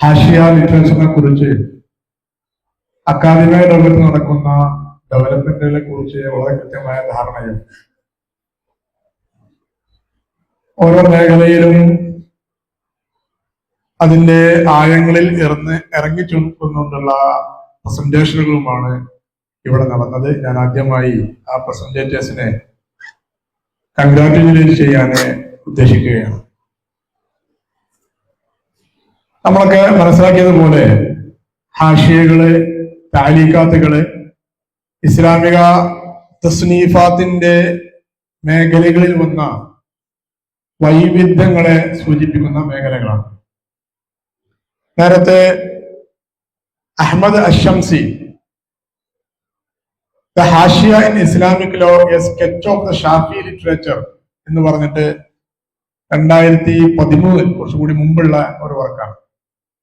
ഹാഷിയ ലിറ്ററേച്ചറിനെ കുറിച്ച് അക്കാദമിക ലോകത്ത് നടക്കുന്ന ഡെവലപ്മെന്റുകളെ കുറിച്ച് വളരെ കൃത്യമായ ധാരണയുണ്ട്. ഓരോ മേഖലയിലും അതിന്റെ ആഴങ്ങളിൽ ഇറങ്ങി ചുമക്കൊണ്ടുള്ള പ്രസന്റേഷനുകളുമാണ് ഇവിടെ നടന്നത്. ഞാൻ ആദ്യമായി ആ പ്രസന്റേറ്റേഴ്സിനെ കൺഗ്രാറ്റുലേറ്റ് ചെയ്യാൻ ഉദ്ദേശിക്കുകയാണ്. നമ്മളൊക്കെ മനസ്സിലാക്കിയതുപോലെ ഹാഷിയകള്, താലീക്കാത്തുകള് ഇസ്ലാമിക തസ്നീഫാത്തിന്റെ മേഖലകളിൽ വന്ന വൈവിധ്യങ്ങളെ സൂചിപ്പിക്കുന്ന മേഖലകളാണ്. നേരത്തെ Ahmad Alshamsi the Hashiya in Islamic law a sketch of the Shafi literature എന്ന് പറഞ്ഞിട്ട് 2013 കുറച്ചുകൂടി മുമ്പുള്ള ഒരു വർക്കാണ്.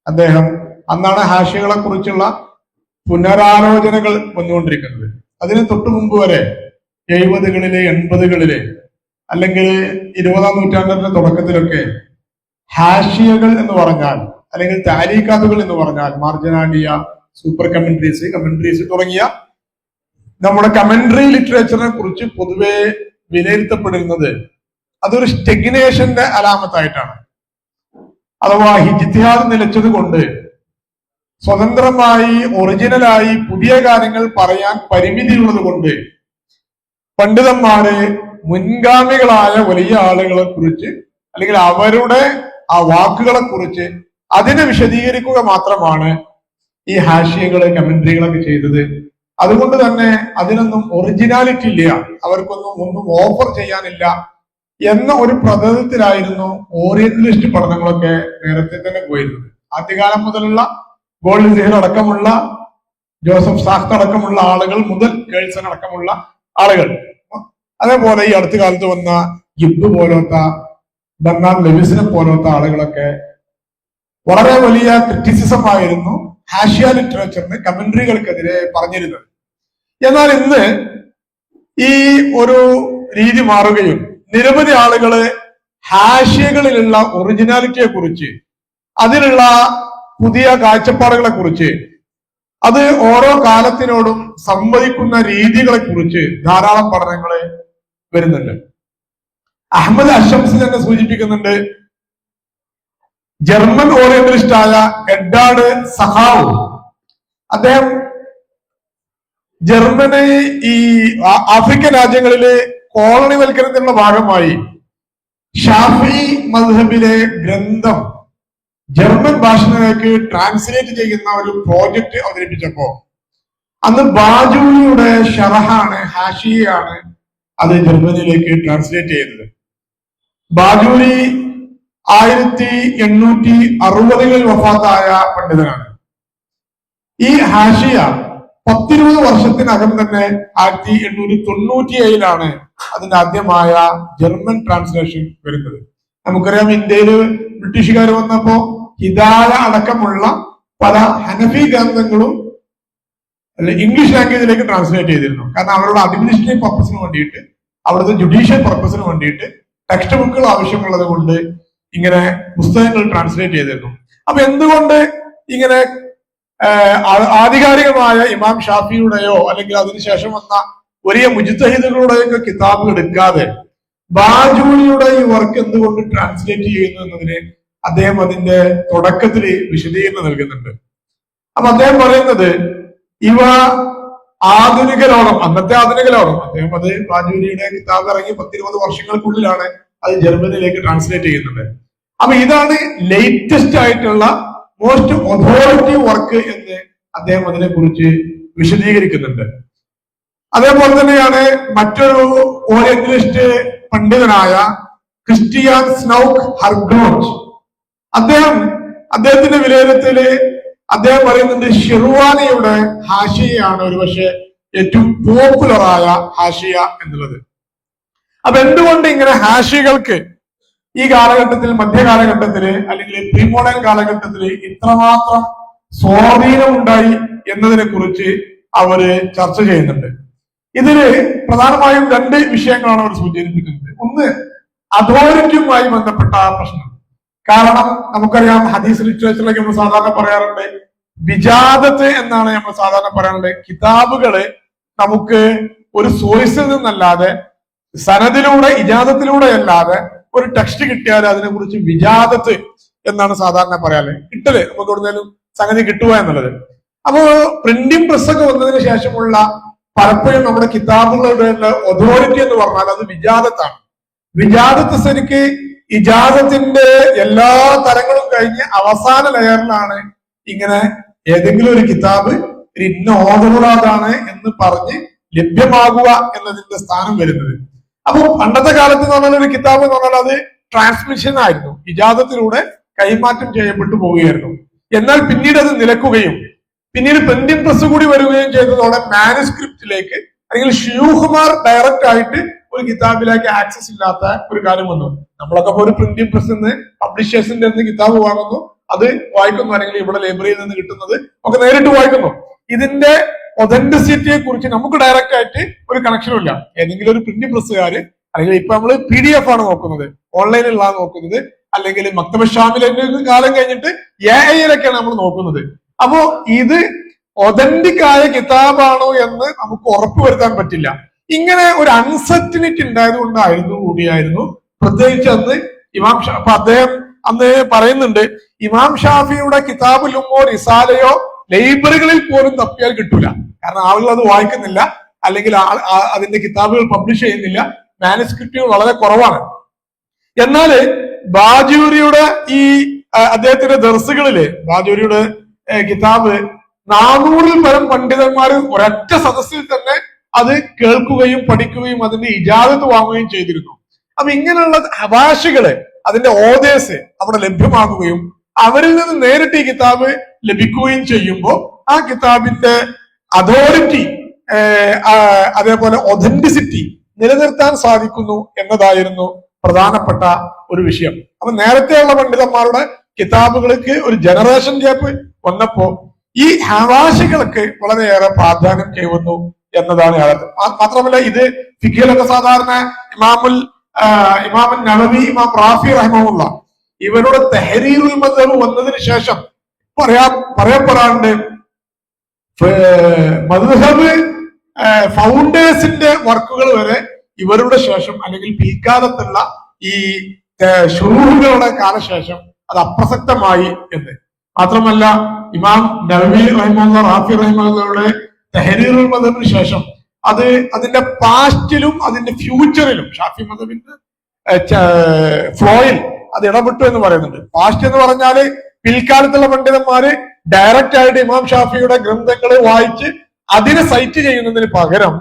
അദ്ദേഹം അന്നാണ് ഹാഷിയകളെ കുറിച്ചുള്ള പുനരാലോചനകൾ വന്നുകൊണ്ടിരിക്കുന്നത്. അതിന് തൊട്ടു മുമ്പ് വരെ 70കളിലെ 80കളിലെ അല്ലെങ്കിൽ 20ാം നൂറ്റാണ്ടിന്റെ തുടക്കത്തിലൊക്കെ ഹാഷിയകൾ എന്ന് പറഞ്ഞാൽ അല്ലെങ്കിൽ താരീഖാത്തുകൾ എന്ന് പറഞ്ഞാൽ മാർജനാലിയ, സൂപ്പർ കമന്ററീസ് തുടങ്ങിയ നമ്മുടെ കമന്ററി ലിറ്ററേച്ചറിനെ കുറിച്ച് പൊതുവെ വിലയിരുത്തപ്പെടുന്നത് അതൊരു സ്റ്റെഗ്നേഷന്റെ അലാമത്തായിട്ടാണ്. അഥവാ ഇജ്തിഹാദ് നിലച്ചത് കൊണ്ട് സ്വതന്ത്രമായി ഒറിജിനലായി പുതിയ കാര്യങ്ങൾ പറയാൻ പരിമിതിയുള്ളത് കൊണ്ട് പണ്ഡിതന്മാര് മുൻഗാമികളായ വലിയ ആളുകളെ കുറിച്ച് അല്ലെങ്കിൽ അവരുടെ ആ വാക്കുകളെ കുറിച്ച് അതിനെ വിശദീകരിക്കുക മാത്രമാണ് ഈ ഹാഷിയകള്, കമന്ററികളൊക്കെ ചെയ്തത്. അതുകൊണ്ട് തന്നെ അതിനൊന്നും ഒറിജിനാലിറ്റി ഇല്ല, ഒന്നും ഓഫർ ചെയ്യാനില്ല എന്ന ഒരു പ്രതലത്തിലായിരുന്നു ഓറിയന്റലിസ്റ്റ് പഠനങ്ങളൊക്കെ നേരത്തെ തന്നെ പോയിരുന്നത്. ആദ്യകാലം മുതലുള്ള ഗോൾഡ് സിഹർ അടക്കമുള്ള, ജോസഫ് സാഖ്ത് അടക്കമുള്ള ആളുകൾ മുതൽ കേൾസൺ അടക്കമുള്ള ആളുകൾ, അതേപോലെ ഈ അടുത്ത കാലത്ത് വന്ന ഗിബ് പോലത്തെ, ബർണാർഡ് ലെവിസിനെ പോലത്തെ ആളുകളൊക്കെ വളരെ വലിയ ക്രിറ്റിസിസം ആയിരുന്നു ഹാഷിയ ലിറ്ററേച്ചറിന്, കമന്ററികൾക്കെതിരെ പറഞ്ഞിരുന്നത്. എന്നാൽ ഇന്ന് ഈ ഒരു രീതി മാറുകയും നിരവധി ആളുകള് ഹാഷിയകളിലുള്ള ഒറിജിനാലിറ്റിയെ കുറിച്ച്, അതിലുള്ള പുതിയ കാഴ്ചപ്പാടുകളെ കുറിച്ച്, അത് ഓരോ കാലത്തിനോടും സംവദിക്കുന്ന രീതികളെ കുറിച്ച് ധാരാളം പഠനങ്ങൾ വരുന്നുണ്ട്. അഹമ്മദ് അഷംസി തന്നെ സൂചിപ്പിക്കുന്നുണ്ട്. ജർമ്മൻ ഓറിയന്റലിസ്റ്റ് ആയ എഡ്വാർഡ് സഹാവ്, അദ്ദേഹം ജർമ്മനി ഈ ആഫ്രിക്കൻ രാജ്യങ്ങളിലെ കോളനിവൽക്കരണത്തിന്റെ ഭാഗമായി ഷാഫി മദ്ഹബിലെ ഗ്രന്ഥം ജർമ്മൻ ഭാഷയിലേക്ക് ട്രാൻസ്ലേറ്റ് ചെയ്യുന്ന ഒരു പ്രോജക്റ്റ് അവതരിപ്പിച്ചപ്പോ അന്ന് ബാജൂരിയുടെ ഷറഹാണ്, ഹാഷിയാണ് അത് ജർമ്മനിയിലേക്ക് ട്രാൻസ്ലേറ്റ് ചെയ്യുന്നത്. ബാജൂരി 1860കളിൽ വഫാത്തായ പണ്ഡിതനാണ്. ഈ ഹാഷിയ 10-20 വർഷത്തിനകം തന്നെ 1897 അതിന്റെ ആദ്യമായ ജർമ്മൻ ട്രാൻസ്ലേഷൻ വരുന്നത്. നമുക്കറിയാം, ഇന്ത്യയിൽ ബ്രിട്ടീഷുകാർ വന്നപ്പോ ഹിദായ അടക്കമുള്ള പല ഹനഫി ഗ്രന്ഥങ്ങളും ഇംഗ്ലീഷ് ലാംഗ്വേജിലേക്ക് ട്രാൻസ്ലേറ്റ് ചെയ്തിരുന്നു. കാരണം അവരുടെ അഡ്മിനിസ്ട്രേറ്റീവ് പർപ്പസിന് വേണ്ടിയിട്ട്, അവിടുത്തെ ജുഡീഷ്യൽ പർപ്പസിന് വേണ്ടിയിട്ട് ടെക്സ്റ്റ് ബുക്കുകൾ ആവശ്യമുള്ളത് കൊണ്ട് ഇങ്ങനെ പുസ്തകങ്ങൾ ട്രാൻസ്ലേറ്റ് ചെയ്തിരുന്നു. അപ്പൊ എന്തുകൊണ്ട് ഇങ്ങനെ ആധികാരികമായ ഇമാം ഷാഫിയുടെയോ അല്ലെങ്കിൽ അതിനുശേഷം വന്ന വലിയ മുജ്തഹിദുകളുടെയൊക്കെ കിതാബ് എടുക്കാതെ ബാജൂരിയുടെ ഈ വർക്ക് എന്തുകൊണ്ട് ട്രാൻസ്ലേറ്റ് ചെയ്യുന്നു എന്നതിന് അദ്ദേഹം അതിന്റെ തുടക്കത്തിൽ വിശദീകരണം നൽകുന്നുണ്ട്. അപ്പൊ അദ്ദേഹം പറയുന്നത്, ഇവ ആധുനിക ലോകം, അന്നത്തെ ആധുനിക ലോകം, അദ്ദേഹം അത് ബാജൂരിയുടെ കിതാബ് ഇറങ്ങി 10-20 വർഷങ്ങൾക്കുള്ളിലാണ് അത് ജർമ്മനിയിലേക്ക് ട്രാൻസ്ലേറ്റ് ചെയ്യുന്നത്. അപ്പൊ ഇതാണ് ലേറ്റസ്റ്റ് ആയിട്ടുള്ള മോസ്റ്റ് ഒഥോറിറ്റീവ് വർക്ക് എന്ന് അദ്ദേഹം അതിനെ കുറിച്ച് വിശദീകരിക്കുന്നുണ്ട്. അതേപോലെ തന്നെയാണ് മറ്റൊരു ഓറിയന്റലിസ്റ്റ് പണ്ഡിതനായ ക്രിസ്റ്റിയാൻ സ്നൗക്ക് ഹർഗ്രോച്ച്. അദ്ദേഹത്തിന്റെ വിലയിരുത്തല് അദ്ദേഹം പറയുന്നുണ്ട്, ഷിർവാനിയുടെ ഹാഷിയയാണ് ഒരുപക്ഷെ ഏറ്റവും പോപ്പുലറായ ഹാഷിയ എന്നുള്ളത്. അപ്പൊ എന്തുകൊണ്ട് ഇങ്ങനെ ഹാഷികൾക്ക് ഈ കാലഘട്ടത്തിൽ, മധ്യകാലഘട്ടത്തില് അല്ലെങ്കിൽ പ്രീ മോഡേൺ കാലഘട്ടത്തില് ഇത്രമാത്രം സ്വാധീനം ഉണ്ടായി എന്നതിനെ കുറിച്ച് അവര് ചർച്ച ചെയ്യുന്നുണ്ട്. ഇതില് പ്രധാനമായും 2 വിഷയങ്ങളാണ് അവർ സൂചിപ്പിക്കുന്നത്. ഒന്ന്, അതോറിറ്റിയുമായി ബന്ധപ്പെട്ട പ്രശ്നം. കാരണം നമുക്കറിയാം ഹദീസ് ലിറ്ററേച്ചറിലൊക്കെ നമ്മൾ സാധാരണ പറയാറുണ്ട് വിജാദത്ത് എന്നാണ് നമ്മൾ സാധാരണ പറയാറുണ്ട്. കിതാബുകള് നമുക്ക് ഒരു സോഴ്സിൽ നിന്നല്ലാതെ സനദിലൂടെ ഇജാദത്തിലൂടെ അല്ലാതെ ഒരു ടെക്സ്റ്റ് കിട്ടിയാൽ അതിനെ കുറിച്ച് വിജാദത്ത് എന്നാണ് സാധാരണ പറയാറ്. കിട്ടല് നമുക്ക് എവിടുന്നേലും സംഗതി കിട്ടുക എന്നുള്ളത്. അപ്പോ പ്രിന്റിംഗ് പ്രസ് ഒക്കെ വന്നതിന് ശേഷമുള്ള പലപ്പോഴും നമ്മുടെ കിതാബുകളുടെ അതോറിറ്റി എന്ന് പറഞ്ഞാൽ അത് വിജാദത്താണ്. വിജാദത്ത് ശരിക്ക് ഇജാദത്തിന്റെ എല്ലാ തലങ്ങളും കഴിഞ്ഞ് അവസാന ലെയറിലാണ് ഇങ്ങനെ ഏതെങ്കിലും ഒരു കിതാബ് ഇന്ന ഓതറുള്ളതാണ് എന്ന് പറഞ്ഞ് ലഭ്യമാകുക എന്നതിന്റെ സ്ഥാനം വരുന്നത്. അപ്പൊ പണ്ടത്തെ കാലത്ത് എന്ന് പറഞ്ഞാൽ ഒരു കിതാബ് എന്ന് പറഞ്ഞാൽ അത് ട്രാൻസ്മിഷൻ ആയിരുന്നു, ഇജാദത്തിലൂടെ കൈമാറ്റം ചെയ്യപ്പെട്ടു പോവുകയായിരുന്നു. എന്നാൽ പിന്നീട് അത് നിലക്കുകയും പിന്നീട് പ്രിന്റിംഗ് പ്രസ് കൂടി വരികയും ചെയ്തതോടെ മാനുസ്ക്രിപ്റ്റിലേക്ക് അല്ലെങ്കിൽ ഷ്യൂഹുമാർ ഡയറക്റ്റ് ആയിട്ട് ഒരു കിതാബിലേക്ക് ആക്സസ് ഇല്ലാത്ത ഒരു കാര്യം വന്നു. നമ്മളൊക്കെ ഒരു പ്രിന്റിംഗ് പ്രസ് നിന്ന് പബ്ലിഷേഴ്സിന്റെ നിന്ന് കിതാബ് വാങ്ങുന്നു, അത് വായിക്കുന്നു, അല്ലെങ്കിൽ ഇവിടെ ലൈബ്രറിയിൽ നിന്ന് കിട്ടുന്നത് ഒക്കെ നേരിട്ട് വായിക്കുന്നു. ഇതിന്റെ ഒതന്റിസിറ്റിയെ കുറിച്ച് നമുക്ക് ഡയറക്റ്റ് ആയിട്ട് ഒരു കണക്ഷനും ഇല്ല. ഏതെങ്കിലും ഒരു പ്രിന്റിംഗ് പ്രസ്സുകാര് അല്ലെങ്കിൽ ഇപ്പൊ നമ്മൾ PDF ആണ് നോക്കുന്നത്, ഓൺലൈനിലാണ് നോക്കുന്നത്, അല്ലെങ്കിൽ മക്തബ ഷാമിലെ കാലം കഴിഞ്ഞിട്ട് AI-ലൊക്കെയാണ് നമ്മൾ നോക്കുന്നത്. അപ്പോ ഇത് ഒതന്റിക് ആയ കിതാബാണോ എന്ന് നമുക്ക് ഉറപ്പുവരുത്താൻ പറ്റില്ല. ഇങ്ങനെ ഒരു അൺസർട്ടിനിറ്റി ഉണ്ടായത് കൂടിയായിരുന്നു പ്രത്യേകിച്ച് അന്ന് അപ്പൊ അദ്ദേഹം അന്ന് പറയുന്നുണ്ട്, ഇമാം ഷാഫിയുടെ കിതാബിലുമോ റിസാലയോ ലൈബ്രറികളിൽ പോലും തപ്പിയാൽ കിട്ടൂല. കാരണം ആളുകൾ അത് വായിക്കുന്നില്ല, അല്ലെങ്കിൽ അതിന്റെ കിതാബുകൾ പബ്ലിഷ് ചെയ്യുന്നില്ല, മാനുസ്ക്രിപ്റ്റുകൾ വളരെ കുറവാണ്. എന്നാല് ബാജൂരിയുടെ ഈ അദ്ദേഹത്തിന്റെ ദർസുകളില് ബാജൂരിയുടെ കിതാബ് 400-ൽ പരം പണ്ഡിതന്മാർ ഒരൊറ്റ സദസ്സിൽ തന്നെ അത് കേൾക്കുകയും പഠിക്കുകയും അതിന്റെ ഇജാദത്ത് വാങ്ങുകയും ചെയ്തിരുന്നു. അപ്പൊ ഇങ്ങനെയുള്ള ഹവാഷികള് അതിന്റെ ഓതേഴ്സ് അവിടെ ലഭ്യമാകുകയും അവരിൽ നിന്ന് നേരിട്ട് ഈ കിതാബ് ലഭിക്കുകയും ചെയ്യുമ്പോൾ ആ കിതാബിന്റെ അതോറിറ്റി അതേപോലെ ഒതന്റിസിറ്റി നിലനിർത്താൻ സാധിക്കുന്നു എന്നതായിരുന്നു പ്രധാനപ്പെട്ട ഒരു വിഷയം. അപ്പൊ നേരത്തെയുള്ള പണ്ഡിതന്മാരുടെ കിതാബുകൾക്ക് ഒരു ജനറേഷൻ ഗ്യാപ്പ് വന്നപ്പോ ഈ ഹവാഷികൾക്ക് വളരെയേറെ പ്രാധാന്യം കൈവന്നു എന്നതാണ് യാഥാർത്ഥ്യം. മാത്രമല്ല ഇത് ഫിഖിലൊക്കെ സാധാരണ ഇമാം നവവി, ഇമാം റാഫി റഹിമഹുള്ള ഇവരുടെ തെഹരീറുൽ മദ്ഹബ് വന്നതിന് ശേഷം പറയപ്പെടാറുണ്ട് മദ്ഹബ് ഫൗണ്ടേഴ്സിന്റെ വർക്കുകൾ വരെ ഇവരുടെ ശേഷം അല്ലെങ്കിൽ പിൽക്കാലത്തുള്ള ഈ ശുറൂഹുകളുടെ കാലശേഷം അത് അപ്രസക്തമായി എന്ന്. മാത്രമല്ല ഇമാം നവവി റഹിമഹുള്ള, റാഫി റഹിമഹുള്ളയുടെ തെഹരീറുൽ മദ്ഹബിന് ശേഷം അത് അതിന്റെ പാസ്റ്റിലും അതിന്റെ ഫ്യൂച്ചറിലും ഷാഫി മദ്ഹബിന്റെ ഫ്ലോയിൽ അത് ഇടപെട്ടു എന്ന് പറയുന്നുണ്ട്. പാസ്റ്റ് എന്ന് പറഞ്ഞാല് പിൽക്കാലത്തുള്ള പണ്ഡിതന്മാര് ഡയറക്റ്റ് ആയിട്ട് ഇമാം ഷാഫിയുടെ ഗ്രന്ഥങ്ങൾ വായിച്ച് അതിനെ സൈറ്റ് ചെയ്യുന്നതിന് പകരം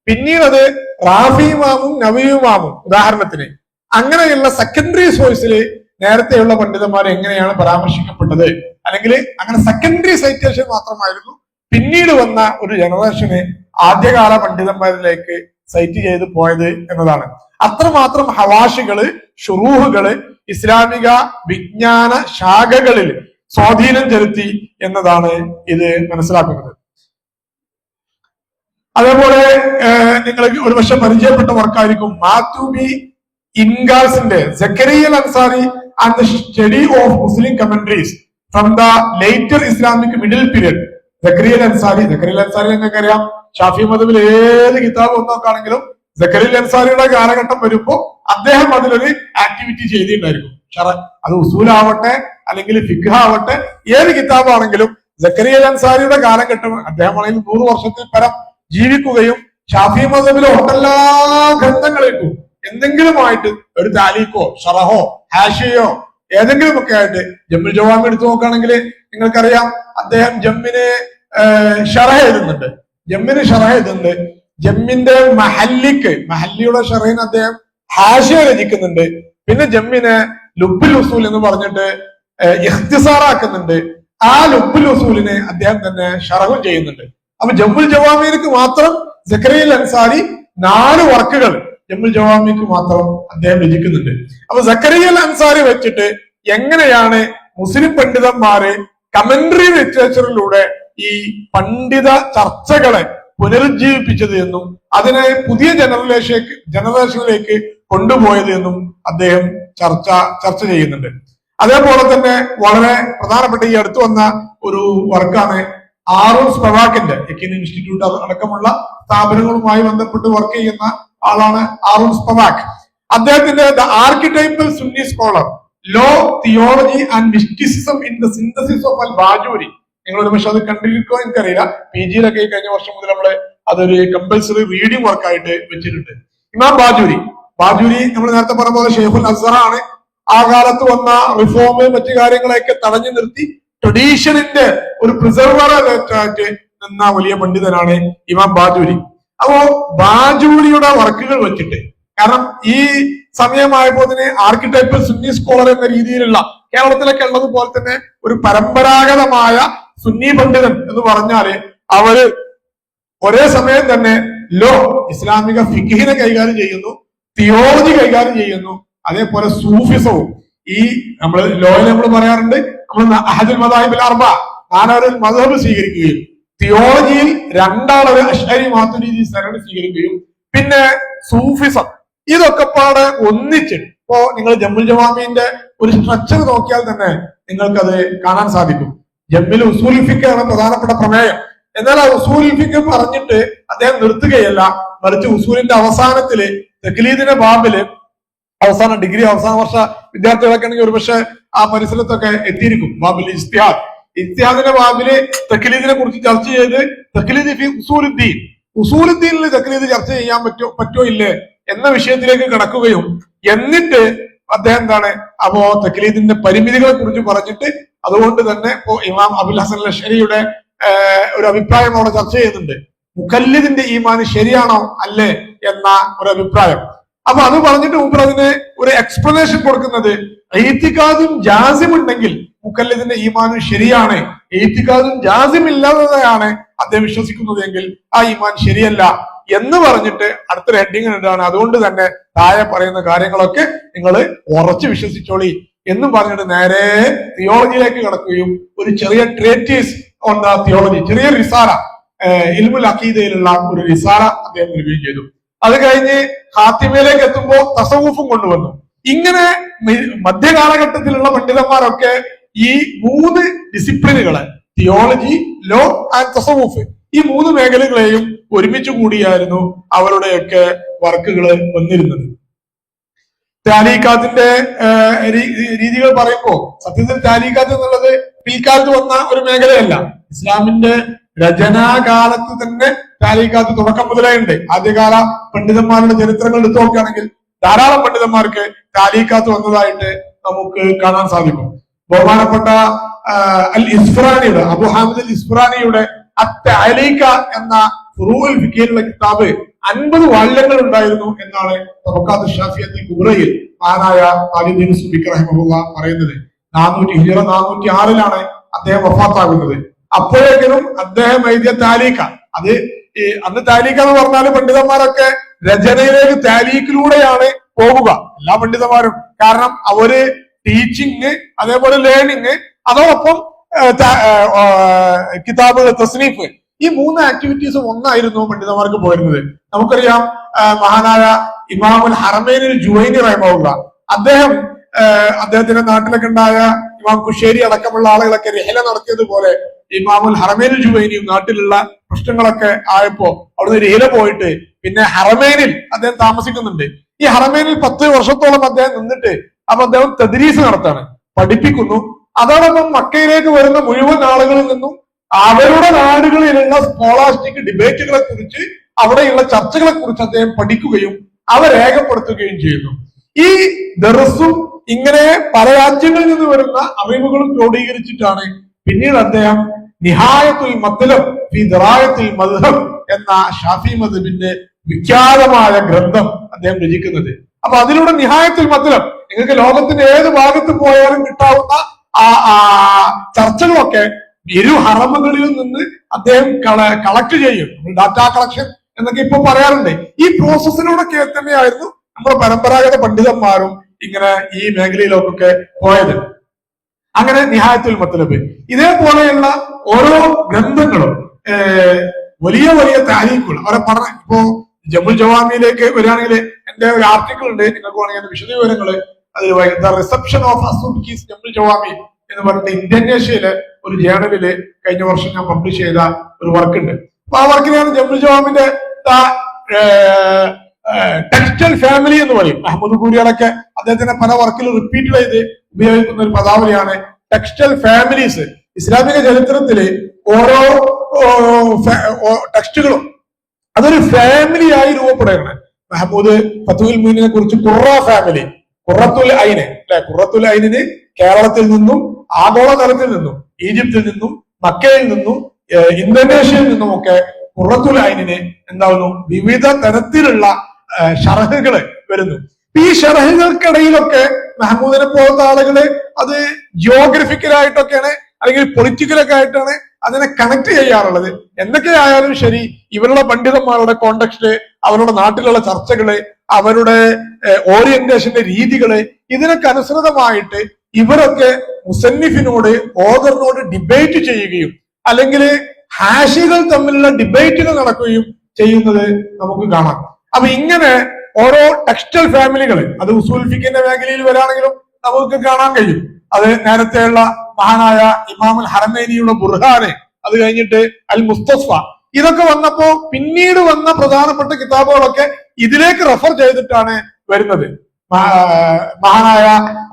പിന്നീട് അത് റാഫി ഇമാമും നവവി ഇമാമും ഉദാഹരണത്തിന് അങ്ങനെയുള്ള സെക്കൻഡറി സോഴ്സില് നേരത്തെയുള്ള പണ്ഡിതന്മാർ എങ്ങനെയാണ് പരാമർശിക്കപ്പെട്ടത്, അല്ലെങ്കിൽ അങ്ങനെ സെക്കൻഡറി സൈറ്റേഷൻ മാത്രമായിരുന്നു പിന്നീട് വന്ന ഒരു ജനറേഷന് ആദ്യകാല പണ്ഡിതന്മാരിലേക്ക് സൈറ്റ് ചെയ്ത് പോയത് എന്നതാണ്. അത്രമാത്രം ഹവാഷികള്, ഷുറൂഹുകള് ഇസ്ലാമിക വിജ്ഞാന ശാഖകളിൽ സ്വാധീനം ചെലുത്തി എന്നതാണ് ഇത് മനസ്സിലാക്കുന്നത്. അതേപോലെ നിങ്ങൾക്ക് ഒരുപക്ഷെ പരിചയപ്പെട്ട വർക്കായിരിക്കും മാത്തൂബി ഇൻഗാസിന്റെ Zakariyya al Ansari and the study of Muslim commentaries from the later Islamic middle period. Zakariyya al Ansari നിങ്ങൾക്കറിയാം ഷാഫി മദ്ഹബിൽ ഏത് കിതാബ് നോക്കുകയാണെങ്കിലും സക്കറിയൽ അൻസാരിയുടെ കാലഘട്ടം വരുമ്പോ അദ്ദേഹം അതിലൊരു ആക്ടിവിറ്റി ചെയ്തിട്ടുണ്ടായിരിക്കും. അത് ഉസൂലാവട്ടെ അല്ലെങ്കിൽ ഫിഖ് ആവട്ടെ, ഏത് കിതാബാണെങ്കിലും സക്കറിയൽ അൻസാരിയുടെ കാലഘട്ടം അദ്ദേഹം ആണെങ്കിൽ 100 വർഷത്തിൽ പരം ജീവിക്കുകയും ഷാഫി മദ്ഹബിലെ ഒട്ടെല്ലാ ഗ്രന്ഥങ്ങളിലും എന്തെങ്കിലുമായിട്ട് ഒരു താലീഖോ ഷറഹോ ഹാഷിയോ ഏതെങ്കിലും ഒക്കെ ആയിട്ട് ജമ്മുൽ ജവാമി എടുത്തു നോക്കുകയാണെങ്കിൽ നിങ്ങൾക്കറിയാം അദ്ദേഹം ജമ്മിന് ഷറഹ എഴുതുന്നുണ്ട്. ജമ്മിന്റെ മഹല്ലിയുടെ ഷറഹിന് അദ്ദേഹം ഹാഷിയ രചിക്കുന്നുണ്ട്. പിന്നെ ജമ്മിന് ലുബ്ബുൽ ഉസൂൽ എന്ന് പറഞ്ഞിട്ട് ഇഖ്തിസാറാക്കുന്നുണ്ട്. ആ ലുബ്ബുൽ ഉസൂലിനെ അദ്ദേഹം തന്നെ ഷറഹും ചെയ്യുന്നുണ്ട്. അപ്പൊ ജമ്മുൽ ജവാമിക്ക് മാത്രം സക്കറിയൽ അൻസാരി 4 വർക്കുകൾ ജമ്മുൽ ജവാമിക്ക് മാത്രം അദ്ദേഹം രചിക്കുന്നുണ്ട്. അപ്പൊ സക്കറിയൽ അൻസാരി വെച്ചിട്ട് എങ്ങനെയാണ് മുസ്ലിം പണ്ഡിതന്മാര് കമന്ററി ലിറ്ററേച്ചറിലൂടെ ഈ പണ്ഡിത ചർച്ചകളെ പുനരുജ്ജീവിപ്പിച്ചത് എന്നും അതിനെ പുതിയ ജനറേഷനിലേക്ക് കൊണ്ടുപോയത് എന്നും അദ്ദേഹം ചർച്ച ചെയ്യുന്നുണ്ട്. അതേപോലെ തന്നെ വളരെ പ്രധാനപ്പെട്ട ഈ അടുത്ത് വന്ന ഒരു വർക്കാണ് ആറൂൺ സ്പവാക്കിന്റെ എക്കിൻ ഇൻസ്റ്റിറ്റ്യൂട്ട് അടക്കമുള്ള സ്ഥാപനങ്ങളുമായി ബന്ധപ്പെട്ട് വർക്ക് ചെയ്യുന്ന ആളാണ് ആറൂൺ സ്പവാക്ക്. അദ്ദേഹത്തിന്റെ the archetypal Sunni scholar law theology and mysticism in the synthesis of al Bajuri. നിങ്ങൾ ഒരു പക്ഷെ അത് കണ്ടിരിക്കോ എനിക്കറിയില്ല. പി ജിയിലൊക്കെ കഴിഞ്ഞ വർഷം മുതൽ നമ്മള് അതൊരു കമ്പൽസറി റീഡിംഗ് വർക്കായിട്ട് വെച്ചിട്ടുണ്ട്. ഇമാം ബാജൂരി നമ്മൾ നേരത്തെ പറഞ്ഞ പോലെ ഷെയ്ഖുൽ അസ്ഹറാണ്. ആ കാലത്ത് വന്ന റിഫോം മറ്റു കാര്യങ്ങളെയൊക്കെ തടഞ്ഞു നിർത്തി ട്രഡീഷനിന്റെ ഒരു പ്രിസർവറായിട്ട് നിന്ന വലിയ പണ്ഡിതനാണ് ഇമാം ബാജൂരി. അപ്പോ ബാജൂരിയുടെ വർക്കുകൾ വെച്ചിട്ട്, കാരണം ഈ സമയമായപ്പോ തന്നെ ആർക്കിടെക്ചർ സുന്നി സ്കോളർ എന്ന രീതിയിലുള്ള കേരളത്തിലൊക്കെ ഉള്ളതുപോലെ തന്നെ ഒരു പരമ്പരാഗതമായ സുന്നി പണ്ഡിതൻ എന്ന് പറഞ്ഞാല് അവര് ഒരേ സമയം തന്നെ ലോ ഇസ്ലാമിക ഫിഖിനെ കൈകാര്യം ചെയ്യുന്നു, തിയോളജി കൈകാര്യം ചെയ്യുന്നു, അതേപോലെ സൂഫിസവും. ഈ നമ്മൾ ലോയിൽ നമ്മൾ പറയാറുണ്ട്, നമ്മൾ അഹദുൽ മദാഹിബിൽ അർബ, നാലൊരു മദ്ഹബ് സ്വീകരിക്കുകയും തിയോളജിയിൽ രണ്ടാളൊരു അശ്അരി മാതുരിദി സനഡ് സ്വീകരിക്കുകയും പിന്നെ സൂഫിസം, ഇതൊക്കെ പാടെ ഒന്നിച്ചിട്ട് ഇപ്പോ നിങ്ങൾ ജമ്മുൽ ജവാമിന്റെ ഒരു സ്ട്രക്ചർ നോക്കിയാൽ തന്നെ നിങ്ങൾക്കത് കാണാൻ സാധിക്കും. ജമ്മിൽ ഉസൂൽ ഫിഖാണ് പ്രധാനപ്പെട്ട പ്രമേയം. എന്നാൽ ആ ഉസൂൽ ഫിഖ് പറഞ്ഞിട്ട് അദ്ദേഹം നിർത്തുകയല്ല, മറിച്ച് ഉസൂലിന്റെ അവസാനത്തില് തഖ്ലീദിന്റെ ബാബില് അവസാന വർഷ വിദ്യാർത്ഥികളൊക്കെ ആണെങ്കിൽ ഒരുപക്ഷെ ആ പരിസരത്തൊക്കെ എത്തിയിരിക്കും. ബാബിൽ ഇസ്തിഹാദിന്റെ ബാബില് തഖ്ലീദിനെ കുറിച്ച് ചർച്ച ചെയ്ത് തഖ്ലീദ് ഫി ഉസൂലുദ്ദീനിൽ തഖ്ലീദ് ചർച്ച ചെയ്യാൻ പറ്റോ ഇല്ലേ എന്ന വിഷയത്തിലേക്ക് കടക്കുകയും എന്നിട്ട് അദ്ദേഹം എന്താണ് അപ്പോ തഖ്ലീദിന്റെ പരിമിതികളെ കുറിച്ച് പറഞ്ഞിട്ട് അതുകൊണ്ട് തന്നെ ഇപ്പോ ഇമാം അബുൽ ഹസൻ അശ്അരിയുടെ ഒരു അഭിപ്രായം അവിടെ ചർച്ച ചെയ്യുന്നുണ്ട്. മുഖല്ലിദിന്റെ ഈമാൻ ശരിയാണോ അല്ലേ എന്ന ഒരു അഭിപ്രായം. അപ്പൊ അത് പറഞ്ഞിട്ട് മുമ്പ് അതിന് ഒരു എക്സ്പ്ലനേഷൻ കൊടുക്കുന്നത് എയ്തിഖാദും ജാസിം ഉണ്ടെങ്കിൽ മുഖല്ലിദിന്റെ ഈമാനും ശരിയാണ്, എയ്തിഖാദും ജാസിം ഇല്ലാത്തതാണ് അദ്ദേഹം വിശ്വസിക്കുന്നത് എങ്കിൽ ആ ഈമാൻ ശരിയല്ല എന്ന് പറഞ്ഞിട്ട് അടുത്തൊരു ഹെഡിങ് ഇടാണ്. അതുകൊണ്ട് തന്നെ താഴെ പറയുന്ന കാര്യങ്ങളൊക്കെ നിങ്ങൾ ഉറച്ചു വിശ്വസിച്ചോളി എന്നും പറഞ്ഞിട്ട് നേരെ തിയോളജിയിലേക്ക് കടക്കുകയും ഒരു ചെറിയ ട്രേറ്റീസ് ഓൺ ദ തിയോളജി, ചെറിയ റിസാല, ഇൽമുൽ അഖീദയിലുള്ള ഒരു റിസാല അദ്ദേഹം നൽകുകയും ചെയ്തു. അത് കഴിഞ്ഞ് ഖാത്തിമയിലേക്ക് എത്തുമ്പോൾ തസവൂഫും കൊണ്ടുവന്നു. ഇങ്ങനെ മധ്യകാലഘട്ടത്തിലുള്ള പണ്ഡിതന്മാരൊക്കെ ഈ 3 ഡിസിപ്ലിനുകളെ തിയോളജി, ലോ ആൻഡ് തസവൂഫ്, ഈ 3 മേഖലകളെയും ഒരുമിച്ച് കൂടിയായിരുന്നു അവരുടെയൊക്കെ വർക്കുകൾ വന്നിരുന്നത്. താലീഖാത്തിന്റെ രീതികൾ പറയുമ്പോ സത്യത്തിൽ താലീഖാത്ത് എന്നുള്ളത് പിൽക്കാലത്ത് വന്ന ഒരു മേഖലയല്ല. ഇസ്ലാമിന്റെ രചനാകാലത്ത് തന്നെ താലീഖാത്ത് തുടക്കം മുതലേ ഉണ്ട്. ആദ്യകാല പണ്ഡിതന്മാരുടെ ചരിത്രങ്ങൾ എടുത്തു നോക്കുകയാണെങ്കിൽ ധാരാളം പണ്ഡിതന്മാർക്ക് താലീഖാത്ത് വന്നതായിട്ട് നമുക്ക് കാണാൻ സാധിക്കും. ബഹുമാനപ്പെട്ട അൽ ഇസ്ഫറാനിയുടെ അബു ഹാമിദ് അൽ ഇസ്ഫറാനിയുടെ അത്താലീഖ എന്ന ഫുറൂഉൽ ഫിഖിലുള്ള കിതാബ് 50 വാല്യങ്ങൾ ഉണ്ടായിരുന്നു എന്നാണ് തബഖാത്ത് ഷാഫിയത്തുൽ കുബ്രയിൽ മഹാനായ താലിബ് സുബിക് റഹിമഹുല്ലാഹ് പറയുന്നത്. 406 അദ്ദേഹം വഫാത്താകുന്നത്. അപ്പോഴേക്കും അദ്ദേഹം എഴുതിയ താലീഖ, അത് അന്ന് താലീഖ എന്ന് പറഞ്ഞാൽ പണ്ഡിതന്മാരൊക്കെ രചനയിലേക്ക് താലീഖിലൂടെയാണ് പോവുക, എല്ലാ പണ്ഡിതന്മാരും. കാരണം അവര് ടീച്ചിങ്, അതേപോലെ ലേണിങ്, അതോടൊപ്പം കിതാബ്, തസ്നീഫ്, ഈ 3 ആക്ടിവിറ്റീസും ഒന്നായിരുന്നു പണ്ഡിതന്മാർക്ക് പോയിരുന്നത്. നമുക്കറിയാം മഹാനായ ഇമാമുൽ ഹറമൈനുൽ ജുവൈനി റഹിമഹുല്ലാഹ്, അദ്ദേഹത്തിന്റെ നാട്ടിലൊക്കെ ഉണ്ടായ ഇമാം കുശേരി അടക്കമുള്ള ആളുകളൊക്കെ റിഹല നടത്തിയതുപോലെ ഇമാമുൽ ഹറമൈനുൽ ജുവൈനിയും നാട്ടിലുള്ള പ്രശ്നങ്ങളൊക്കെ ആയപ്പോ അവിടുന്ന് റിഹല പോയിട്ട് പിന്നെ ഹറമൈനിൽ അദ്ദേഹം താമസിക്കുന്നുണ്ട്. ഈ ഹറമൈനിൽ 10 വർഷത്തോളം അദ്ദേഹം നിന്നിട്ട് അപ്പൊ അദ്ദേഹം തദ്രീസ് നടത്താണ്, പഠിപ്പിക്കുന്നു. അതോടൊപ്പം മക്കയിലേക്ക് വരുന്ന മുഴുവൻ ആളുകളിൽ നിന്നും അവരുടെ നാടുകളിലുള്ള സ്കോളാസ്റ്റിക് ഡിബേറ്റുകളെ കുറിച്ച്, അവിടെയുള്ള ചർച്ചകളെ കുറിച്ച് അദ്ദേഹം പഠിക്കുകയും അവ രേഖപ്പെടുത്തുകയും ചെയ്യുന്നു. ഈ ദർസും ഇങ്ങനെ പല രാജ്യങ്ങളിൽ നിന്ന് വരുന്ന അറിവുകളും ക്രോഡീകരിച്ചിട്ടാണ് പിന്നീട് അദ്ദേഹം നിഹായത്തുൽ മത്ലബ് ഫി ദിറായത്തുൽ മദ്ഹബ് എന്ന ഷാഫി മദ്ഹബിന്റെ വിഖ്യാതമായ ഗ്രന്ഥം അദ്ദേഹം രചിക്കുന്നത്. അപ്പൊ അതിലൂടെ നിഹായത്തുൽ മത്ലബ്, നിങ്ങൾക്ക് ലോകത്തിന്റെ ഏത് ഭാഗത്ത് പോയാലും കിട്ടാവുന്ന ചർച്ചകളൊക്കെ ഇരു ഹറമുകളിൽ നിന്ന് അദ്ദേഹം കളക്ട് ചെയ്യും. ഡാറ്റാ കളക്ഷൻ എന്നൊക്കെ ഇപ്പൊ പറയാറുണ്ട്. ഈ പ്രോസസ്സിലൂടെ തന്നെയായിരുന്നു നമ്മുടെ പരമ്പരാഗത പണ്ഡിതന്മാരും ഇങ്ങനെ ഈ മേഖലയിലേക്കൊക്കെ പോയത്. അങ്ങനെ നിഹായത്തുൽ മത്ലബ്, ഇതേപോലെയുള്ള ഓരോ ഗ്രന്ഥങ്ങളും വലിയ വലിയ താരീഖുകൾ അവരെ പഠനം. ഇപ്പോ ജമ്മുൽ ജവാമിയിലേക്ക് വരികയാണെങ്കിൽ എന്റെ ഒരു ആർട്ടിക്കിൾ ഉണ്ട്, നിങ്ങൾക്ക് വേണമെങ്കിൽ വിശദവിവരങ്ങൾ അതിൽ ദ റിസപ്ഷൻ ഓഫ് അസുബ്കീസ് ജംഉൽ ജവാമി എന്ന് പറഞ്ഞിട്ട് ഇന്തോനേഷ്യയിലെ ഒരു ജേണലില് കഴിഞ്ഞ വർഷം ഞാൻ പബ്ലിഷ് ചെയ്ത ഒരു വർക്ക് ഉണ്ട്. അപ്പൊ ആ വർക്കിനാണ് ജംഉൽ ജവാമിന്റെ ടെക്സ്റ്റൽ ഫാമിലി എന്ന് പറയും. അഹമ്മദ് കൂരിയാളൊക്കെ അദ്ദേഹത്തിന്റെ പല വർക്കിലും റിപ്പീറ്റ് ചെയ്ത് ഉപയോഗിക്കുന്ന ഒരു പദാവലിയാണ് ടെക്സ്റ്റൽ ഫാമിലീസ്. ഇസ്ലാമിക ചരിത്രത്തില് ഓരോ ടെക്സ്റ്റുകളും അതൊരു ഫാമിലിയായി രൂപപ്പെടുകയാണ്. മഹമ്മൂദ് ഫത്തുൽ മീനിനെ കുറിച്ച് ഖുറ ഫാമിലി, ഖുറത്തുൽ ഐന് അല്ലെ, ഖുറത്തുൽ ഐനിന് കേരളത്തിൽ നിന്നും ആഗോള തലത്തിൽ നിന്നും ഈജിപ്തിൽ നിന്നും മക്കയിൽ നിന്നും ഇന്തോനേഷ്യയിൽ നിന്നും ഒക്കെ ഖുറത്തുൽ ഐനിന് എന്താവുന്നു വിവിധ തരത്തിലുള്ള ഷറഹുകള് വരുന്നു. ഈ ഷറഹുകൾക്കിടയിലൊക്കെ മഹമ്മൂദിനെ പോലത്തെ ആളുകള് അത് ജിയോഗ്രഫിക്കലായിട്ടൊക്കെയാണ് അല്ലെങ്കിൽ പൊളിറ്റിക്കലൊക്കെ ആയിട്ടാണ് അതിനെ കണക്ട് ചെയ്യാറുള്ളത്. എന്തൊക്കെ ആയാലും ശരി, ഇവരുടെ പണ്ഡിതന്മാരുടെ കോണ്ടക്സ്റ്റ്, അവരുടെ നാട്ടിലുള്ള ചർച്ചകള്, അവരുടെ ഓറിയന്റേഷന്റെ രീതികള്, ഇതിനൊക്കെ അനുസൃതമായിട്ട് ഇവരൊക്കെ മുസന്നിഫിനോട് ഓദറിനോട് ഡിബേറ്റ് ചെയ്യുകയും അല്ലെങ്കിൽ ഹാഷികൾ തമ്മിലുള്ള ഡിബേറ്റുകൾ നടക്കുകയും ചെയ്യുന്നത് നമുക്ക് കാണാം. അപ്പൊ ഇങ്ങനെ ഓരോ ടെക്സ്റ്റൽ ഫാമിലികൾ, അത് ഉസൂൽ ഫിഖിന്റെ മേഖലയിൽ വരാണെങ്കിലും നമുക്ക് കാണാൻ കഴിയും. അത് നേരത്തെയുള്ള മഹാനായ ഇമാമുൽ ഹറമൈനിയുടെ ബുർഹാന്, അത് കഴിഞ്ഞിട്ട് അൽ മുസ്തഫ, ഇതൊക്കെ വന്നപ്പോ പിന്നീട് വന്ന പ്രധാനപ്പെട്ട കിതാബുകളൊക്കെ ഇതിലേക്ക് റെഫർ ചെയ്തിട്ടാണ് വരുന്നത്. മഹാനായ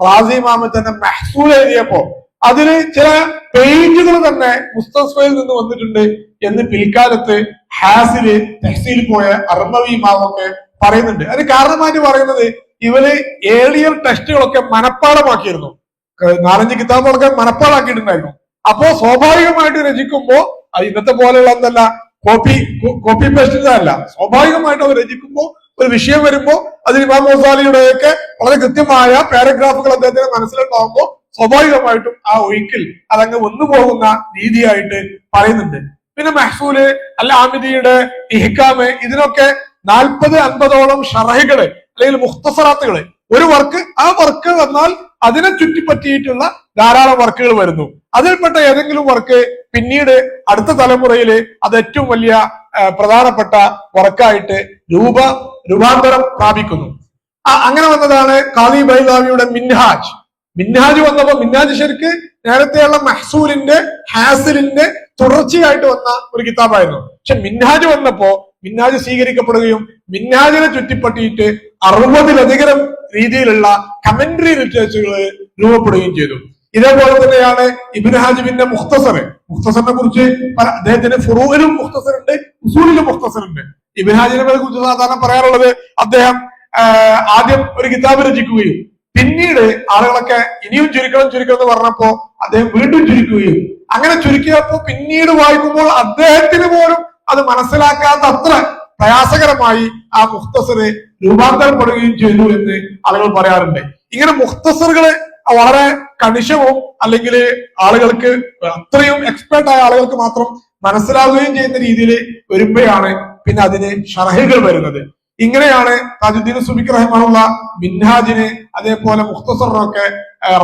റാസി ഇമാമ് തന്നെ മഹ്സൂൽ എഴുതിയപ്പോ അതിന് ചില പേജുകൾ തന്നെ മുസ്തഫയിൽ നിന്ന് വന്നിട്ടുണ്ട് എന്ന് പിൽക്കാലത്ത് ഹാസില് തെഹ്സീൽ പോയ അർമവി ഇമാമൊക്കെ പറയുന്നുണ്ട്. അതിന് കാരണമായിട്ട് പറയുന്നത് ഇവര് ഏർലിയർ ടെക്സ്റ്റുകളൊക്കെ മനപ്പാടമാക്കിയിരുന്നു. 4-5 കിതാബുകളൊക്കെ മനപ്പാടാക്കിയിട്ടുണ്ടായിരുന്നു. അപ്പോ സ്വാഭാവികമായിട്ട് രചിക്കുമ്പോ അത് ഇന്നത്തെ പോലെയുള്ള എന്തല്ല കോപ്പി പേസ്റ്റ് അല്ല, സ്വാഭാവികമായിട്ട് അവർ രചിക്കുമ്പോ ഒരു വിഷയം വരുമ്പോ അതിൽ ഇമാം ഗസാലിയുടെയൊക്കെ വളരെ കൃത്യമായ പാരഗ്രാഫുകൾ അദ്ദേഹത്തിന് മനസ്സിലുണ്ടാകുമ്പോ സ്വാഭാവികമായിട്ടും ആ ഒഴുക്കിൽ അതങ്ങ് വന്നു പോകുന്ന രീതിയായിട്ട് പറയുന്നുണ്ട്. പിന്നെ മഹ്സൂല് അൽ ആമിദിയുടെ ഇഹ്കാമ്, ഇതിനൊക്കെ 40-50ഓളം ഷറഹുകള് അല്ലെങ്കിൽ മുഖ്തസറാത്തുകള്, ഒരു വർക്ക്, ആ വർക്ക് വന്നാൽ അതിനെ ചുറ്റിപ്പറ്റിയിട്ടുള്ള ധാരാളം വർക്കുകൾ വരുന്നു. അതിൽപ്പെട്ട ഏതെങ്കിലും വർക്ക് പിന്നീട് അടുത്ത തലമുറയില് അത് ഏറ്റവും വലിയ പ്രധാനപ്പെട്ട വർക്കായിട്ട് രൂപാന്തരം പ്രാപിക്കുന്നു. അങ്ങനെ വന്നതാണ് ഖാദി ബൈലാവിയുടെ മിൻഹാജ്. മിൻഹാജ് വന്നപ്പോ മിൻഹാജ് ശരിക്ക് നേരത്തെയുള്ള മഹ്സൂലിന്റെ ഹാസിലിന്റെ തുടർച്ചയായിട്ട് വന്ന ഒരു കിതാബായിരുന്നു. പക്ഷെ മിൻഹാജ് വന്നപ്പോ മിൻഹാജ് സ്വീകരിക്കപ്പെടുകയും മിൻഹാജിനെ ചുറ്റിപ്പറ്റിയിട്ട് 60-ലധികം രീതിയിലുള്ള കമന്ററി ലിറ്ററേച്ചറുകൾ രൂപപ്പെടുകയും ചെയ്തു. ഇതേപോലെ തന്നെയാണ് ഇബ്നു ഹാജിമിന്റെ മുഖ്തസറിനെ കുറിച്ച് അദ്ദേഹത്തിന് ഫുറൂഇലും മുഖ്തസറുണ്ട്, ഉസൂലിലും മുഖ്തസറുണ്ട്. ഇബ്നു ഹാജിനെ കുറിച്ച് സാധാരണ പറയാറുള്ളത് അദ്ദേഹം ആദ്യം ഒരു കിതാബ് രചിക്കുകയും പിന്നീട് ആളുകളൊക്കെ ഇനിയും ചുരുക്കണം എന്ന് പറഞ്ഞപ്പോ അദ്ദേഹം വീണ്ടും ചുരുക്കുകയും, അങ്ങനെ ചുരുക്കിയപ്പോ പിന്നീട് വായിക്കുമ്പോൾ അദ്ദേഹത്തിന് പോലും അത് മനസ്സിലാക്കാത്ത അത്ര പ്രയാസകരമായി ആ മുഖ്തസറ് രൂപാന്തരപ്പെടുകയും ചെയ്തു എന്ന് ആളുകൾ പറയാറുണ്ട്. ഇങ്ങനെ മുഖ്തസറുകള് വളരെ കണിശവും അല്ലെങ്കിൽ ആളുകൾക്ക് അത്രയും എക്സ്പേർട്ട് ആയ ആളുകൾക്ക് മാത്രം മനസ്സിലാവുകയും ചെയ്യുന്ന രീതിയിൽ വരുമ്പോഴാണ് പിന്നെ അതിന് ഷറഹുകൾ വരുന്നത്. ഇങ്ങനെയാണ് താജുദ്ദീൻ സുബിക്ക് റഹിമഹുള്ള മിൻഹാജിന്, അതേപോലെ മുഖ്തസറിനൊക്കെ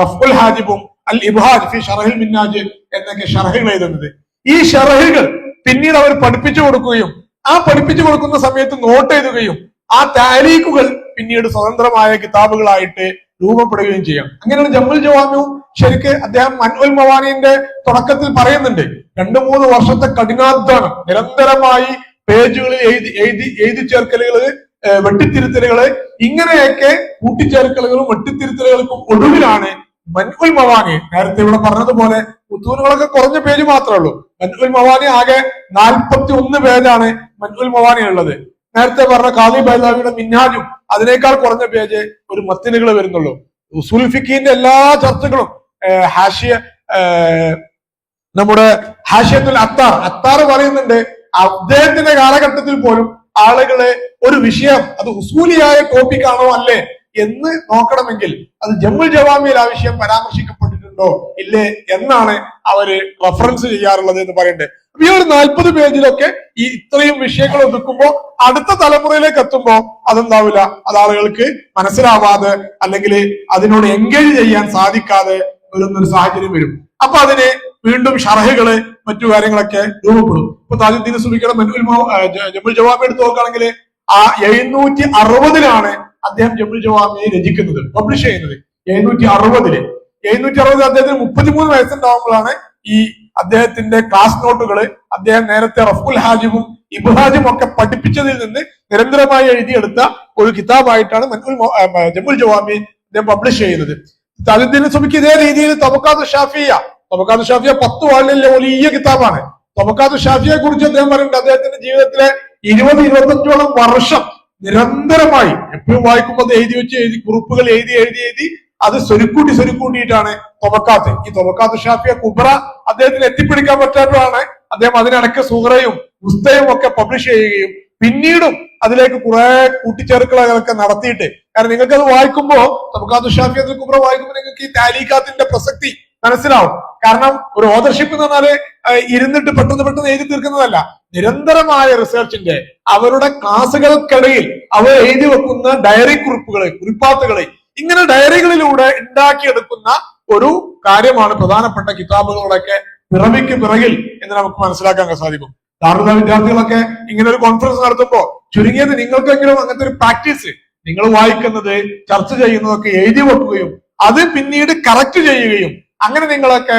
റഫ്ഉൽ ഹാജിബും അൽ ഇബ്ഹാജ് ഫി ഷറഹിൽ മിൻഹാജ് എന്നൊക്കെ ഷറഹുകൾ എഴുതുന്നത്. ഈ ഷറഹുകൾ പിന്നീട് അവർ പഠിപ്പിച്ചു കൊടുക്കുകയും ആ പഠിപ്പിച്ചു കൊടുക്കുന്ന സമയത്ത് നോട്ട് എഴുതുകയും ആ താരീഖുകൾ പിന്നീട് സ്വതന്ത്രമായ കിതാബുകളായിട്ട് രൂപപ്പെടുകയും ചെയ്യാം. അങ്ങനെയാണ് ജംഉൽ ജവാമിഉം ശരിക്ക് അദ്ദേഹം മൻഉൽ മവാനിന്റെ തുടക്കത്തിൽ പറയുന്നുണ്ട്, 2-3 വർഷത്തെ കഠിനാധ്വാനം, നിരന്തരമായി പേജുകളിൽ എഴുതി ചേർക്കലുകള്, വെട്ടിത്തിരുത്തലുകള്, ഇങ്ങനെയൊക്കെ കൂട്ടിച്ചേർക്കലുകളും വെട്ടിത്തിരുത്തലുകൾക്കും ഒടുവിലാണ് മൻഉൽ മവാനി, നേരത്തെ ഇവിടെ പറഞ്ഞതുപോലെ മുത്തൂനുകളൊക്കെ കുറഞ്ഞ പേജ് മാത്രമേ ഉള്ളൂ. മൻഉൽ മവാനി ആകെ 41 പേജാണ് മൻഉൽ മവാനി ഉള്ളത്. നേരത്തെ പറഞ്ഞ ഖാദി ബൈലാവിയുടെ മിൻഹാജും അതിനേക്കാൾ കുറഞ്ഞ പേജ് ഒരു മത്തിനുകൾ വരുന്നുള്ളൂ. ഉസൂൽ ഫിഖിന്റെ എല്ലാ ചർച്ചകളും നമ്മുടെ ഹാഷിയത്തുൽ അത്താർ പറയുന്നുണ്ട്, അദ്ദേഹത്തിന്റെ കാലഘട്ടത്തിൽ പോലും ആളുകളെ ഒരു വിഷയം അത് ഉസൂലിയായ ടോപ്പിക്കാണോ അല്ലേ എന്ന് നോക്കണമെങ്കിൽ അത് ജംഉൽ ജവാമിയിൽ ആ വിഷയം പരാമർശിക്കപ്പെട്ടിട്ടുണ്ടോ ഇല്ലേ എന്നാണ് അവര് റെഫറൻസ് ചെയ്യാറുള്ളത് എന്ന് പറയുന്നുണ്ട്. അപ്പൊ ഈ ഒരു 40 പേജിലൊക്കെ ഈ ഇത്രയും വിഷയങ്ങൾ ഒതുക്കുമ്പോ അടുത്ത തലമുറയിലേക്ക് എത്തുമ്പോ അതെന്താവില്ല, അത് ആളുകൾക്ക് മനസ്സിലാവാതെ അല്ലെങ്കിൽ അതിനോട് എൻഗേജ് ചെയ്യാൻ സാധിക്കാതെ വരുന്നൊരു സാഹചര്യം വരും. അപ്പൊ അതിന് വീണ്ടും ഷറഹുകള് മറ്റു കാര്യങ്ങളൊക്കെ രൂപപ്പെടും. ഇപ്പൊ താജുദ്ദീൻ സുബിക്കയുടെ ജംഉൽ ജവാമി എടുത്ത് നോക്കുകയാണെങ്കിൽ ആ 760-ലാണ് അദ്ദേഹം ജമുൽ ജവാമിയെ രചിക്കുന്നത്, പബ്ലിഷ് ചെയ്യുന്നത് 760. 760 അദ്ദേഹത്തിന് 33 വയസ്സുണ്ടാവുമ്പോഴാണ് ഈ അദ്ദേഹത്തിന്റെ ക്ലാസ് നോട്ടുകള് അദ്ദേഹം നേരത്തെ റഫുൽ ഹാജിബും ഇബ്ഹാജും ഒക്കെ പഠിപ്പിച്ചതിൽ നിന്ന് നിരന്തരമായി എഴുതിയെടുത്ത ഒരു കിതാബായിട്ടാണ് ജമുൽ ജവാമി അദ്ദേഹം പബ്ലിഷ് ചെയ്യുന്നത്. താജുദ്ദീൻ സുബ്കി ഇതേ രീതിയിൽ തബക്കാത്ത് ഷാഫിയ 10 വാളിലെ വലിയ കിതാബാണ്. തബക്കാത്ത് ഷാഫിയെ കുറിച്ച് അദ്ദേഹം പറയുന്നുണ്ട്, അദ്ദേഹത്തിന്റെ ജീവിതത്തിലെ 20-25ഓളം വർഷം നിരന്തരമായി എപ്പോഴും വായിക്കുമ്പോൾ അത് എഴുതി കുറിപ്പുകൾ എഴുതി അത് സ്വരുക്കൂട്ടിയിട്ടാണ് തൊബക്കാത്ത്. ഈ തൊബക്കാത്ത് ഷാഫിയ കുബ്ര അദ്ദേഹത്തിന് എത്തിപ്പിടിക്കാൻ പറ്റാത്തതാണ്. അദ്ദേഹം അതിനിടയ്ക്ക് സൂറയും ഉസ്തയും ഒക്കെ പബ്ലിഷ് ചെയ്യുകയും പിന്നീടും അതിലേക്ക് കുറെ കൂട്ടിച്ചേർക്കലുകളൊക്കെ നടത്തിയിട്ട്, കാരണം നിങ്ങൾക്ക് അത് വായിക്കുമ്പോ തൊബക്കാത്ത് ഷാഫിയത്തുൽ കുബ്ര വായിക്കുമ്പോൾ നിങ്ങൾക്ക് ഈ താലീഖാത്തിന്റെ പ്രസക്തി മനസ്സിലാവും. കാരണം ഒരു ഓതർഷിപ്പ് എന്ന് പറഞ്ഞാല് ഇരുന്നിട്ട് പെട്ടെന്ന് എഴുതി തീർക്കുന്നതല്ല, നിരന്തരമായ റിസർച്ചിന്റെ അവരുടെ ക്ലാസുകൾക്കിടയിൽ അവർ എഴുതി വെക്കുന്ന ഡയറി കുറിപ്പാത്തുകളെ ഇങ്ങനെ ഡയറികളിലൂടെ ഉണ്ടാക്കിയെടുക്കുന്ന ഒരു കാര്യമാണ് പ്രധാനപ്പെട്ട കിതാബുകളുടെയൊക്കെ പിറവിക്ക് പിറകിൽ എന്ന് നമുക്ക് മനസ്സിലാക്കാൻ സാധിക്കും. ധാർമ്മിക വിദ്യാർത്ഥികളൊക്കെ ഇങ്ങനെ ഒരു കോൺഫറൻസ് നടത്തുമ്പോ ചുരുങ്ങിയത് നിങ്ങൾക്കെങ്കിലും അങ്ങനത്തെ ഒരു പ്രാക്ടീസ്, നിങ്ങൾ വായിക്കുന്നത് ചർച്ച ചെയ്യുന്നതൊക്കെ എഴുതി വെക്കുകയും അത് പിന്നീട് കറക്റ്റ് ചെയ്യുകയും അങ്ങനെ നിങ്ങളൊക്കെ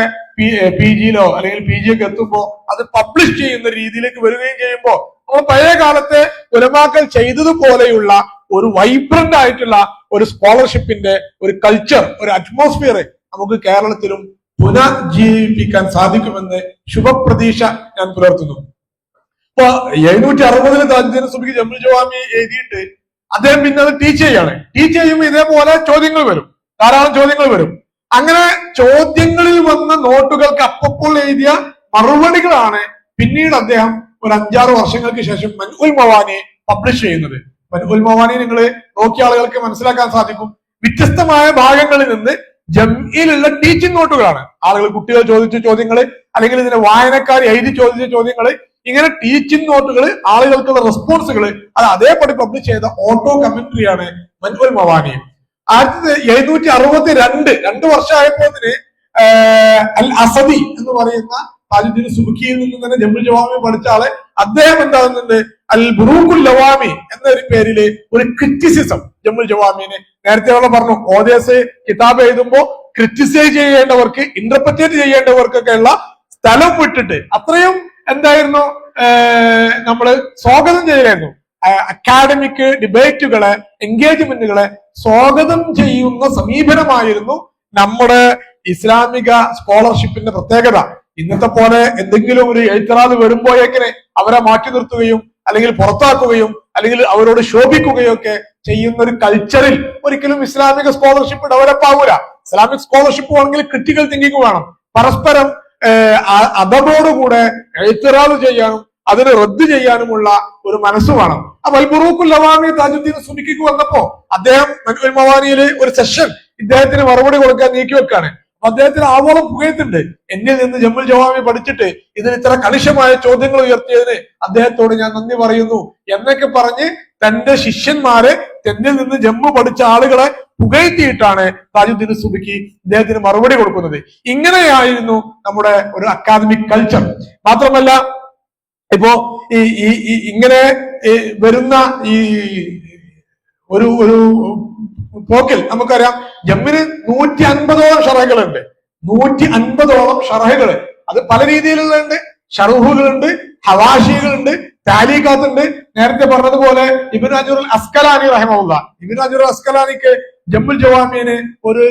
PG-ലോ അല്ലെങ്കിൽ PG ഒക്കെ എത്തുമ്പോ അത് പബ്ലിഷ് ചെയ്യുന്ന രീതിയിലേക്ക് വരികയും ചെയ്യുമ്പോൾ നമ്മൾ പഴയ കാലത്തെ ഉലമാക്കൾ ചെയ്തതുപോലെയുള്ള ഒരു വൈബ്രന്റ് ആയിട്ടുള്ള ഒരു സ്കോളർഷിപ്പിന്റെ ഒരു കൾച്ചർ, ഒരു അറ്റ്മോസ്ഫിയർ നമുക്ക് കേരളത്തിലും പുനർജീവിപ്പിക്കാൻ സാധിക്കുമെന്ന് ശുഭപ്രതീക്ഷ ഞാൻ പുലർത്തുന്നു. ഇപ്പൊ 760 താജുദ്ദീൻ സുബ്കി ജമുൽ ജവാമി എഴുതിയിട്ട് അദ്ദേഹം പിന്നെ അത് ടീച്ച് ചെയ്യുമ്പോൾ ഇതേപോലെ ചോദ്യങ്ങൾ വരും, ധാരാളം ചോദ്യങ്ങൾ വരും. അങ്ങനെ ചോദ്യങ്ങളിൽ വന്ന നോട്ടുകൾക്ക് അപ്പോൾ എഴുതിയ മറുപടികളാണ് പിന്നീട് അദ്ദേഹം ഒരു 5-6 വർഷങ്ങൾക്ക് ശേഷം മൻഉൽ മവാനി പബ്ലിഷ് ചെയ്യുന്നത്. മൻഉൽ മവാനി നിങ്ങൾ നോക്കിയ ആളുകൾക്ക് മനസ്സിലാക്കാൻ സാധിക്കും, വ്യത്യസ്തമായ ഭാഗങ്ങളിൽ നിന്ന് ജംഇലുള്ള ടീച്ചിങ് നോട്ടുകളാണ്. കുട്ടികൾ ചോദിച്ച ചോദ്യങ്ങൾ അല്ലെങ്കിൽ ഇതിന്റെ വായനക്കാർ എഴുതി ചോദിച്ച ചോദ്യങ്ങൾ, ഇങ്ങനെ ടീച്ചിങ് നോട്ടുകൾ, ആളുകൾക്കുള്ള റെസ്പോൺസുകൾ, അത് അതേപടി പബ്ലിഷ് ചെയ്ത ഓട്ടോ കമന്ററിയാണ് മൻഉൽ മവാനി. 1762 2 വർഷമായപ്പോത്തിന് അൽ അസദി എന്ന് പറയുന്ന താജുദ്ദീൻ സുബ്കിയിൽ നിന്ന് തന്നെ ജമുൽ ജവാമി പഠിച്ച ആള് അദ്ദേഹം എന്താകുന്നുണ്ട്, അൽ ബുറൂഖുൽ ലവാമി എന്നൊരു പേരില് ഒരു ക്രിറ്റിസിസം ജമുൽ ജവാമിനെ നേരത്തെ പറഞ്ഞു. ഓദേശ് കിതാബ് എഴുതുമ്പോ ക്രിറ്റിസൈസ് ചെയ്യേണ്ടവർക്ക്, ഇന്റർപ്രറ്റേറ്റ് ചെയ്യേണ്ടവർക്കൊക്കെ ഉള്ള സ്ഥലം വിട്ടിട്ട് അത്രയും എന്തായിരുന്നു നമ്മള് സ്വാഗതം ചെയ്യലായിരുന്നു. അക്കാഡമിക് ഡിബേറ്റുകളെ, എൻഗേജ്മെന്റുകളെ സ്വാഗതം ചെയ്യുന്ന സമീപനമായിരുന്നു നമ്മുടെ ഇസ്ലാമിക സ്കോളർഷിപ്പിന്റെ പ്രത്യേകത. ഇന്നത്തെ പോലെ എന്തെങ്കിലും ഒരു എഴുത്തറാത് വരുമ്പോഴേക്കിനെ അവരെ മാറ്റി നിർത്തുകയും അല്ലെങ്കിൽ പുറത്താക്കുകയും അല്ലെങ്കിൽ അവരോട് ശോഭിക്കുകയോ ഒക്കെ ചെയ്യുന്ന ഒരു കൾച്ചറിൽ ഒരിക്കലും ഇസ്ലാമിക സ്കോളർഷിപ്പ് ഡെവലപ്പ് ആവൂല. ഇസ്ലാമിക് സ്കോളർഷിപ്പ് വേണമെങ്കിൽ ക്രിട്ടിക്കൽ തിങ്കിങ് വേണം, പരസ്പരം അതബോടുകൂടെ എഴുത്തറാത് ചെയ്യാനും അതിനെ റദ്ദ് ചെയ്യാനുമുള്ള ഒരു മനസ്സ് വേണം. അപ്പൊ അൽ ബുറൂഖുൽ ലവാമി താജുദ്ദീൻ സുബ്കിക്ക് വന്നപ്പോ അദ്ദേഹം മൻഉൽ മവാനിയില് ഒരു സെഷൻ ഇദ്ദേഹത്തിന് മറുപടി കൊടുക്കാൻ നീക്കി വെക്കാണ്. അപ്പൊ അദ്ദേഹത്തിന് ആവോളം പുകയത്തുണ്ട്, എന്നിൽ നിന്ന് ജമുൽ ജവാമി പഠിച്ചിട്ട് ഇതിന് ഇത്ര കണിശമായ ചോദ്യങ്ങൾ ഉയർത്തിയതിന് അദ്ദേഹത്തോട് ഞാൻ നന്ദി പറയുന്നു എന്നൊക്കെ പറഞ്ഞ് തന്റെ ശിഷ്യന്മാരെ, എന്നിൽ നിന്ന് ജമ്മു പഠിച്ച ആളുകളെ പുകഴ്ത്തിയിട്ടാണ് താജുദ്ദീൻ സുബ്കി ഇദ്ദേഹത്തിന് മറുപടി കൊടുക്കുന്നത്. ഇങ്ങനെയായിരുന്നു നമ്മുടെ ഒരു അക്കാദമിക് കൾച്ചർ. മാത്രമല്ല ഇപ്പോ ഇങ്ങനെ വരുന്ന ഈ ഒരു പോക്കിൽ നമുക്കറിയാം ജമ്മിന് 150ഓളം ഷറഹുകളുണ്ട്. 150ഓളം ഷറഹുകള്, അത് പല രീതിയിലുള്ളുണ്ട്. ഷറഹുകളുണ്ട്, ഹവാഷികളുണ്ട്, താലീഖാത്തുണ്ട്. നേരത്തെ പറഞ്ഞതുപോലെ ഇബ്നു ഹജർ അൽ അസ്കലാനി റഹിമഹുല്ലാ, ഇബ്നു ഹജർ അൽ അസ്കലാനിക്ക് ജമുൽ ജവാമിന് ഒരു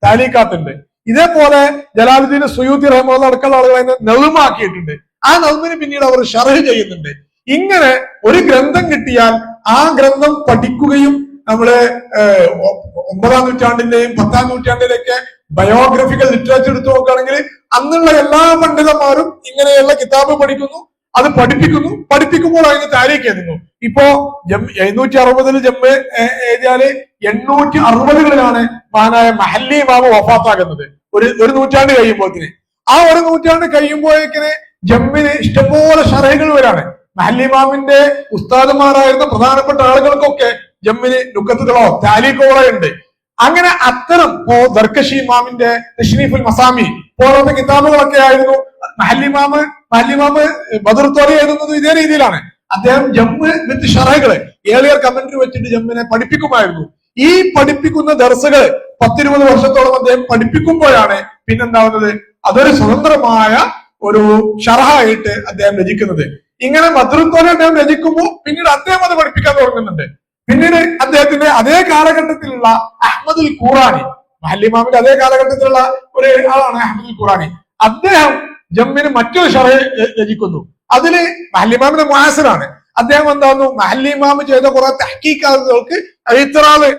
താലീഖാത്തുണ്ട്. ഇതേപോലെ ജലാലുദ്ദീൻ സുയൂത്തി റഹിമഹുല്ലാ അടക്കമുള്ള ആളുകൾ അതിനെ നെളുമാക്കിയിട്ടുണ്ട്. ആ നൗമിന് പിന്നീട് അവർ ഷറഹ് ചെയ്യുന്നുണ്ട്. ഇങ്ങനെ ഒരു ഗ്രന്ഥം കിട്ടിയാൽ ആ ഗ്രന്ഥം പഠിക്കുകയും നമ്മള് 9-ാം നൂറ്റാണ്ടിന്റെയും 10-ാം നൂറ്റാണ്ടിലെയൊക്കെ ബയോഗ്രഫിക്കൽ ലിറ്ററേച്ചർ എടുത്തു നോക്കുകയാണെങ്കിൽ അന്നുള്ള എല്ലാ പണ്ഡിതന്മാരും ഇങ്ങനെയുള്ള കിതാബ് പഠിക്കുന്നു, അത് പഠിപ്പിക്കുമ്പോൾ അതിന് താരീഖ് എഴുതുന്നു. ഇപ്പോ 760 ജമ്മ് എഴുതിയാല് 860കളിലാണ് മഹാനായ മഹല്ലി ഇമാമ് വഫാത്താകുന്നത്. ഒരു നൂറ്റാണ്ട് കഴിയുമ്പോഴത്തിന്. ആ ഒരു നൂറ്റാണ്ട് കഴിയുമ്പോഴേക്കിന് ജമ്മിന് ഇഷ്ടംപോലെ ഷറഹുകൾ വരാണ്. മഹല്ലി ഇമാമിന്റെ ഉസ്താദുമാരായിരുന്ന പ്രധാനപ്പെട്ട ആളുകൾക്കൊക്കെ ജമ്മിന് നുക്കത്തുകളോ താലീഖുകളോ ഉണ്ട്. അങ്ങനെ അത്തരം ദർക്കഷി ഇമാമിന്റെ തശ്രീഫുൽ മസാമി പോലത്തെ കിതാബുകളൊക്കെ ആയിരുന്നു. മഹല്ലി ഇമാമ് ബദർ തോറി എഴുതുന്നത് ഇതേ രീതിയിലാണ്. അദ്ദേഹം ജമ്മ് വിത്ത് ഷറഹുകള് ഏളിയർ കമന്ററി വെച്ചിട്ട് ജമ്മിനെ പഠിപ്പിക്കുമായിരുന്നു. ഈ പഠിപ്പിക്കുന്ന ദർസുകൾ 10-20 വർഷത്തോളം അദ്ദേഹം പഠിപ്പിക്കുമ്പോഴാണ് പിന്നെന്താവുന്നത് അതൊരു സ്വതന്ത്രമായ ഒരു ഷറഹായിട്ട് അദ്ദേഹം രചിക്കുന്നത്. ഇങ്ങനെ മദ്റുത്തോലെ അദ്ദേഹം രചിക്കുമ്പോൾ പിന്നീട് അദ്ദേഹം അത് പഠിപ്പിക്കാൻ തുടങ്ങുന്നുണ്ട്. പിന്നീട് അദ്ദേഹത്തിന്റെ അതേ കാലഘട്ടത്തിലുള്ള അഹ്മദുൽ ഖുറാനി, മഹല്ലിമാമിന്റെ അതേ കാലഘട്ടത്തിലുള്ള ഒരു ആളാണ് അഹ്മദുൽ ഖുറാനി. അദ്ദേഹം ജമ്മിന് മറ്റൊരു ഷറഹ് രചിക്കുന്നു. അതില് മഹല്ലിമാമിന്റെ മുആസിറാണ്. അദ്ദേഹം എന്താന്നു മഹല്ലിമാമ് ചെയ്ത കുറെ തഹ്കീഖാത്തുകൾക്ക് ഇത്റാള്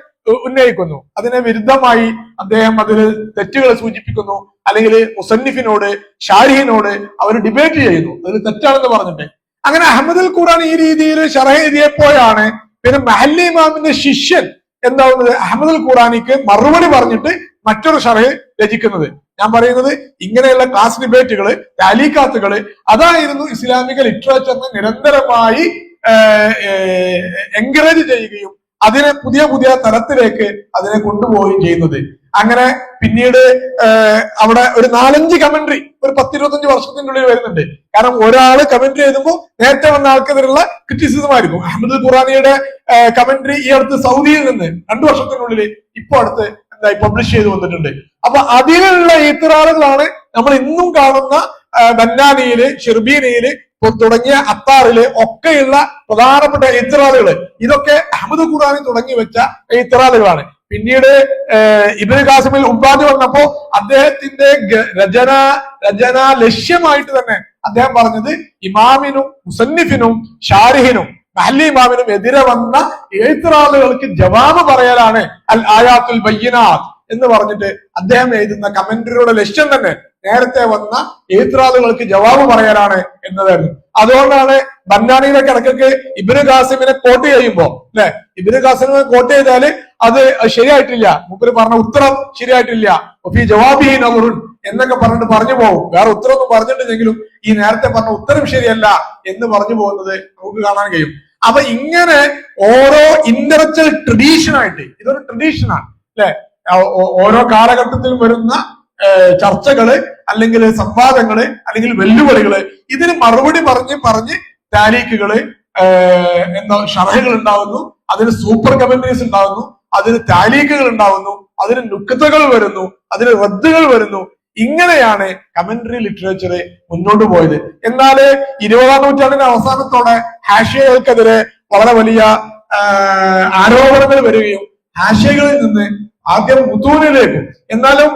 ഉന്നയിക്കുന്നു. അതിനെ വിരുദ്ധമായി അദ്ദേഹം അതിൽ തെറ്റുകൾ സൂചിപ്പിക്കുന്നു, അല്ലെങ്കിൽ മുസന്നിഫിനോട് ഷാരിഹിനോട് അവർ ഡിബേറ്റ് ചെയ്യുന്നു, അതിൽ തെറ്റാണെന്ന് പറഞ്ഞിട്ട്. അങ്ങനെ അഹ്മദുൽ ഖുറാനി ഈ രീതിയിൽ ഷറഹ് എഴുതിയപ്പോഴാണ് പിന്നെ മഹല്ലി ഇമാമിന്റെ ശിഷ്യൻ എന്താവുന്നത് അഹ്മദുൽ ഖുറാനിക്ക് മറുപടി പറഞ്ഞിട്ട് മറ്റൊരു ഷറഹ് രചിക്കുന്നത്. ഞാൻ പറയുന്നത് ഇങ്ങനെയുള്ള ക്ലാസ് ഡിബേറ്റുകള്, താലീഖാത്തുകള് അതായിരുന്നു ഇസ്ലാമിക ലിറ്ററേച്ചറിനെ നിരന്തരമായി എൻകറേജ് ചെയ്യുകയും അതിനെ പുതിയ പുതിയ തലത്തിലേക്ക് അതിനെ കൊണ്ടുപോവുകയും ചെയ്യുന്നത്. അങ്ങനെ പിന്നീട് അവിടെ ഒരു 4-5 കമന്ററി ഒരു 10-25 വർഷത്തിന്റെ ഉള്ളിൽ വരുന്നുണ്ട്. കാരണം ഒരാള് കമന്ററി എഴുതുമ്പോൾ നേരത്തെ വന്ന ആൾക്കെതിരുള്ള ക്രിറ്റിസിസം ആയിരിക്കും. അഹ്മദുൽ ഖുറാനിയുടെ കമന്ററി ഈ അടുത്ത് സൗദിയിൽ നിന്ന് 2 വർഷത്തിനുള്ളിൽ ഇപ്പൊ അടുത്ത് എന്തായി പബ്ലിഷ് ചെയ്ത് വന്നിട്ടുണ്ട്. അപ്പൊ അതിലുള്ള ഇത്റാറുകളാണ് നമ്മൾ ഇന്നും കാണുന്ന ബന്നാനിയില്, ഷിർബീനയില് തുടങ്ങിയ അത്താറില് ഒക്കെയുള്ള പ്രധാനപ്പെട്ട ഇത്റാറുകള്. ഇതൊക്കെ അഹ്മദ് ഖുറാനി തുടങ്ങി വെച്ച ഇത്റാറുകളാണ്. പിന്നീട് ഇബ്നു ഖാസിമിൽ ഉബാദ് വന്നപ്പോ അദ്ദേഹത്തിന്റെ രചന ലക്ഷ്യമായിട്ട് തന്നെ അദ്ദേഹം പറഞ്ഞത് ഇമാമിനും മുസന്നിഫിനും ഷാരിഹിനും മഹല്ലി ഇമാമിനും എതിരെ വന്ന എഴുത്തുറാളുകൾക്ക് ജവാബ് പറയലാണ് അൽ ആയാത്തുൽ ബയ്യിനാത്ത് എന്ന് പറഞ്ഞിട്ട് അദ്ദേഹം എഴുതുന്ന കമന്ററിയുടെ ലക്ഷ്യം തന്നെ നേരത്തെ വന്ന എഴുത്തുറാളുകൾക്ക് ജവാബ് പറയലാണ് എന്നതായിരുന്നു. അതുകൊണ്ടാണ് ബന്നാനിയുടെ കിടക്കൊക്കെ ഇബ്നു ഖാസിമിനെ കോട്ട് ചെയ്യുമ്പോ അല്ലെ, ഇബ്നു ഖാസിമിനെ കോട്ട് ചെയ്താല് അത് ശരിയായിട്ടില്ല, മൂപ്പര് പറഞ്ഞ ഉത്തരം ശരിയായിട്ടില്ല, ജവാബിഹി നദറുൻ എന്നൊക്കെ പറഞ്ഞിട്ട് പറഞ്ഞു പോകും. വേറെ ഉത്തരം ഒന്നും പറഞ്ഞിട്ടില്ലെങ്കിലും ഈ നേരത്തെ പറഞ്ഞ ഉത്തരം ശരിയല്ല എന്ന് പറഞ്ഞു പോകുന്നത് നമുക്ക് കാണാൻ കഴിയും. അപ്പൊ ഇങ്ങനെ ഓരോ ഇന്റലക്ച്വൽ ട്രഡീഷനായിട്ട്, ഇതൊരു ട്രഡീഷനാണ് അല്ലെ, ഓരോ കാലഘട്ടത്തിലും വരുന്ന ചർച്ചകള് അല്ലെങ്കിൽ സംവാദങ്ങള് അല്ലെങ്കിൽ വെല്ലുവിളികള്, ഇതിന് മറുപടി പറഞ്ഞ് താരീഖുകള് എന്താ ഷറഹുകൾ ഉണ്ടാവുന്നു, അതിന് സൂപ്പർ കമന്ററീസ് ഉണ്ടാവുന്നു, അതിന് താരീഖുകൾ ഉണ്ടാവുന്നു, അതിന് നുക്തകൾ വരുന്നു, അതിന് റദ്ദുകൾ വരുന്നു. ഇങ്ങനെയാണ് കമന്ററി ലിറ്ററേച്ചർ മുന്നോട്ട് പോയത്. എന്നാല് 20-ാം നൂറ്റാണ്ടിന്റെ അവസാനത്തോടെ ഹാഷിയകൾക്കെതിരെ വളരെ വലിയ ആരോപണങ്ങൾ വരികയും ഹാഷിയകളിൽ നിന്ന് ആദ്യം മുതൂനിലേക്കും, എന്നാലും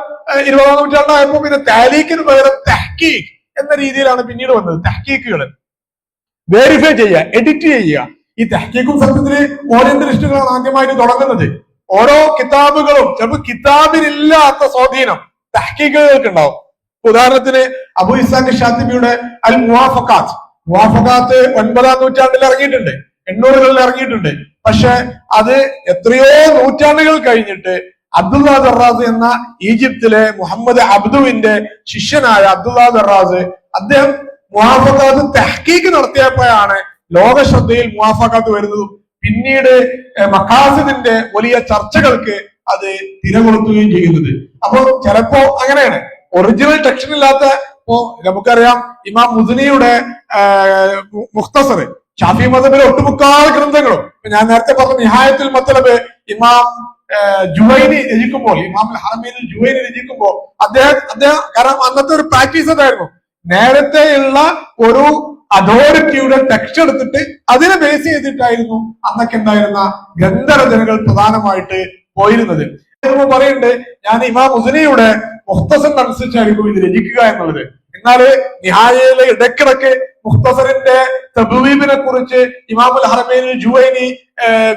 20-ാം നൂറ്റാണ്ടായപ്പോ പിന്നെ താലീഖിന് പകരം തഹ്കീഖ് എന്ന രീതിയിലാണ് പിന്നീട് വന്നത്. തഹ്കീഖുകൾ വെരിഫൈ ചെയ്യുക, എഡിറ്റ് ചെയ്യുക. ഈ തഹ്കീഖും സത്യത്തില് ഓറിയന്റലിസ്റ്റുകളാണ് ആദ്യമായിട്ട് തുടങ്ങുന്നത്. ഓരോ കിതാബുകളും ചിലപ്പോൾ കിതാബിലില്ലാത്ത സ്വാധീനം തഹ്കീഖുകൾക്ക് ഉണ്ടാവും. ഉദാഹരണത്തിന് അബു ഇസ്ഹാഖ് ഷാത്തിബിയുടെ അൽ മുവാഫഖാത്ത് 9-ാം നൂറ്റാണ്ടിൽ ഇറങ്ങിയിട്ടുണ്ട്, 800-കളിൽ ഇറങ്ങിയിട്ടുണ്ട്. പക്ഷെ അത് എത്രയോ നൂറ്റാണ്ടുകൾ കഴിഞ്ഞിട്ട് അബ്ദുള്ള ദറാസ് എന്ന ഈജിപ്തിലെ മുഹമ്മദ് അബ്ദുവിന്റെ ശിഷ്യനായ അബ്ദുള്ള ദറാസ് അദ്ദേഹം മുവാഫഖാത്ത് തഹ്കീഖ് നടത്തിയപ്പോഴാണ് ലോക ശ്രദ്ധയിൽ മുവാഫഖാത്ത് വരുന്നതും പിന്നീട് മഖാസിദിന്റെ വലിയ ചർച്ചകൾക്ക് അത് തിരകൊളുത്തുകയും ചെയ്യുന്നത്. അപ്പൊ ചിലപ്പോ അങ്ങനെയാണ് ഒറിജിനൽ ടെക്സ്റ്റിനില്ലാത്ത, ഇപ്പോ നമുക്കറിയാം ഇമാം മുസ്നിയുടെ മുഖ്തസർ, ഷാഫി മദ്ഹബിലെ ഒട്ടുമുക്കാൽ ഗ്രന്ഥങ്ങളും, ഞാൻ നേരത്തെ പറഞ്ഞ നിഹായത്തുൽ മത്ലബ് ഇമാം ജുവൈനി രചിക്കുമ്പോൾ, ഇമാം ഹറമീൻ ജുവൈനി രചിക്കുമ്പോൾ അദ്ദേഹം കാരണം അന്നത്തെ ഒരു പ്രാക്ടീസ് അതായിരുന്നു, നേരത്തെയുള്ള ഒരു അതോറിറ്റിയുടെ ടെക്സ്റ്റ് എടുത്തിട്ട് അതിനെ ബേസ് ചെയ്തിട്ടായിരുന്നു അന്നൊക്കെ ഉണ്ടായിരുന്ന ഗ്രന്ഥരചനകൾ പ്രധാനമായിട്ട് പോയിരുന്നത്. പറയുന്നുണ്ട് ഞാൻ ഇമാം മുസ്നിയുടെ മുഖ്തസർ അനുസരിച്ചായിരിക്കും ഇത് രചിക്കുക എന്നുള്ളത്. എന്നാല് നിഹായയിലെ ഇടക്കിടക്ക് മുഖ്തസറിന്റെ തബ്വീബിനെ കുറിച്ച് ഇമാമുൽ ഹറമൈൻ ജുവൈനി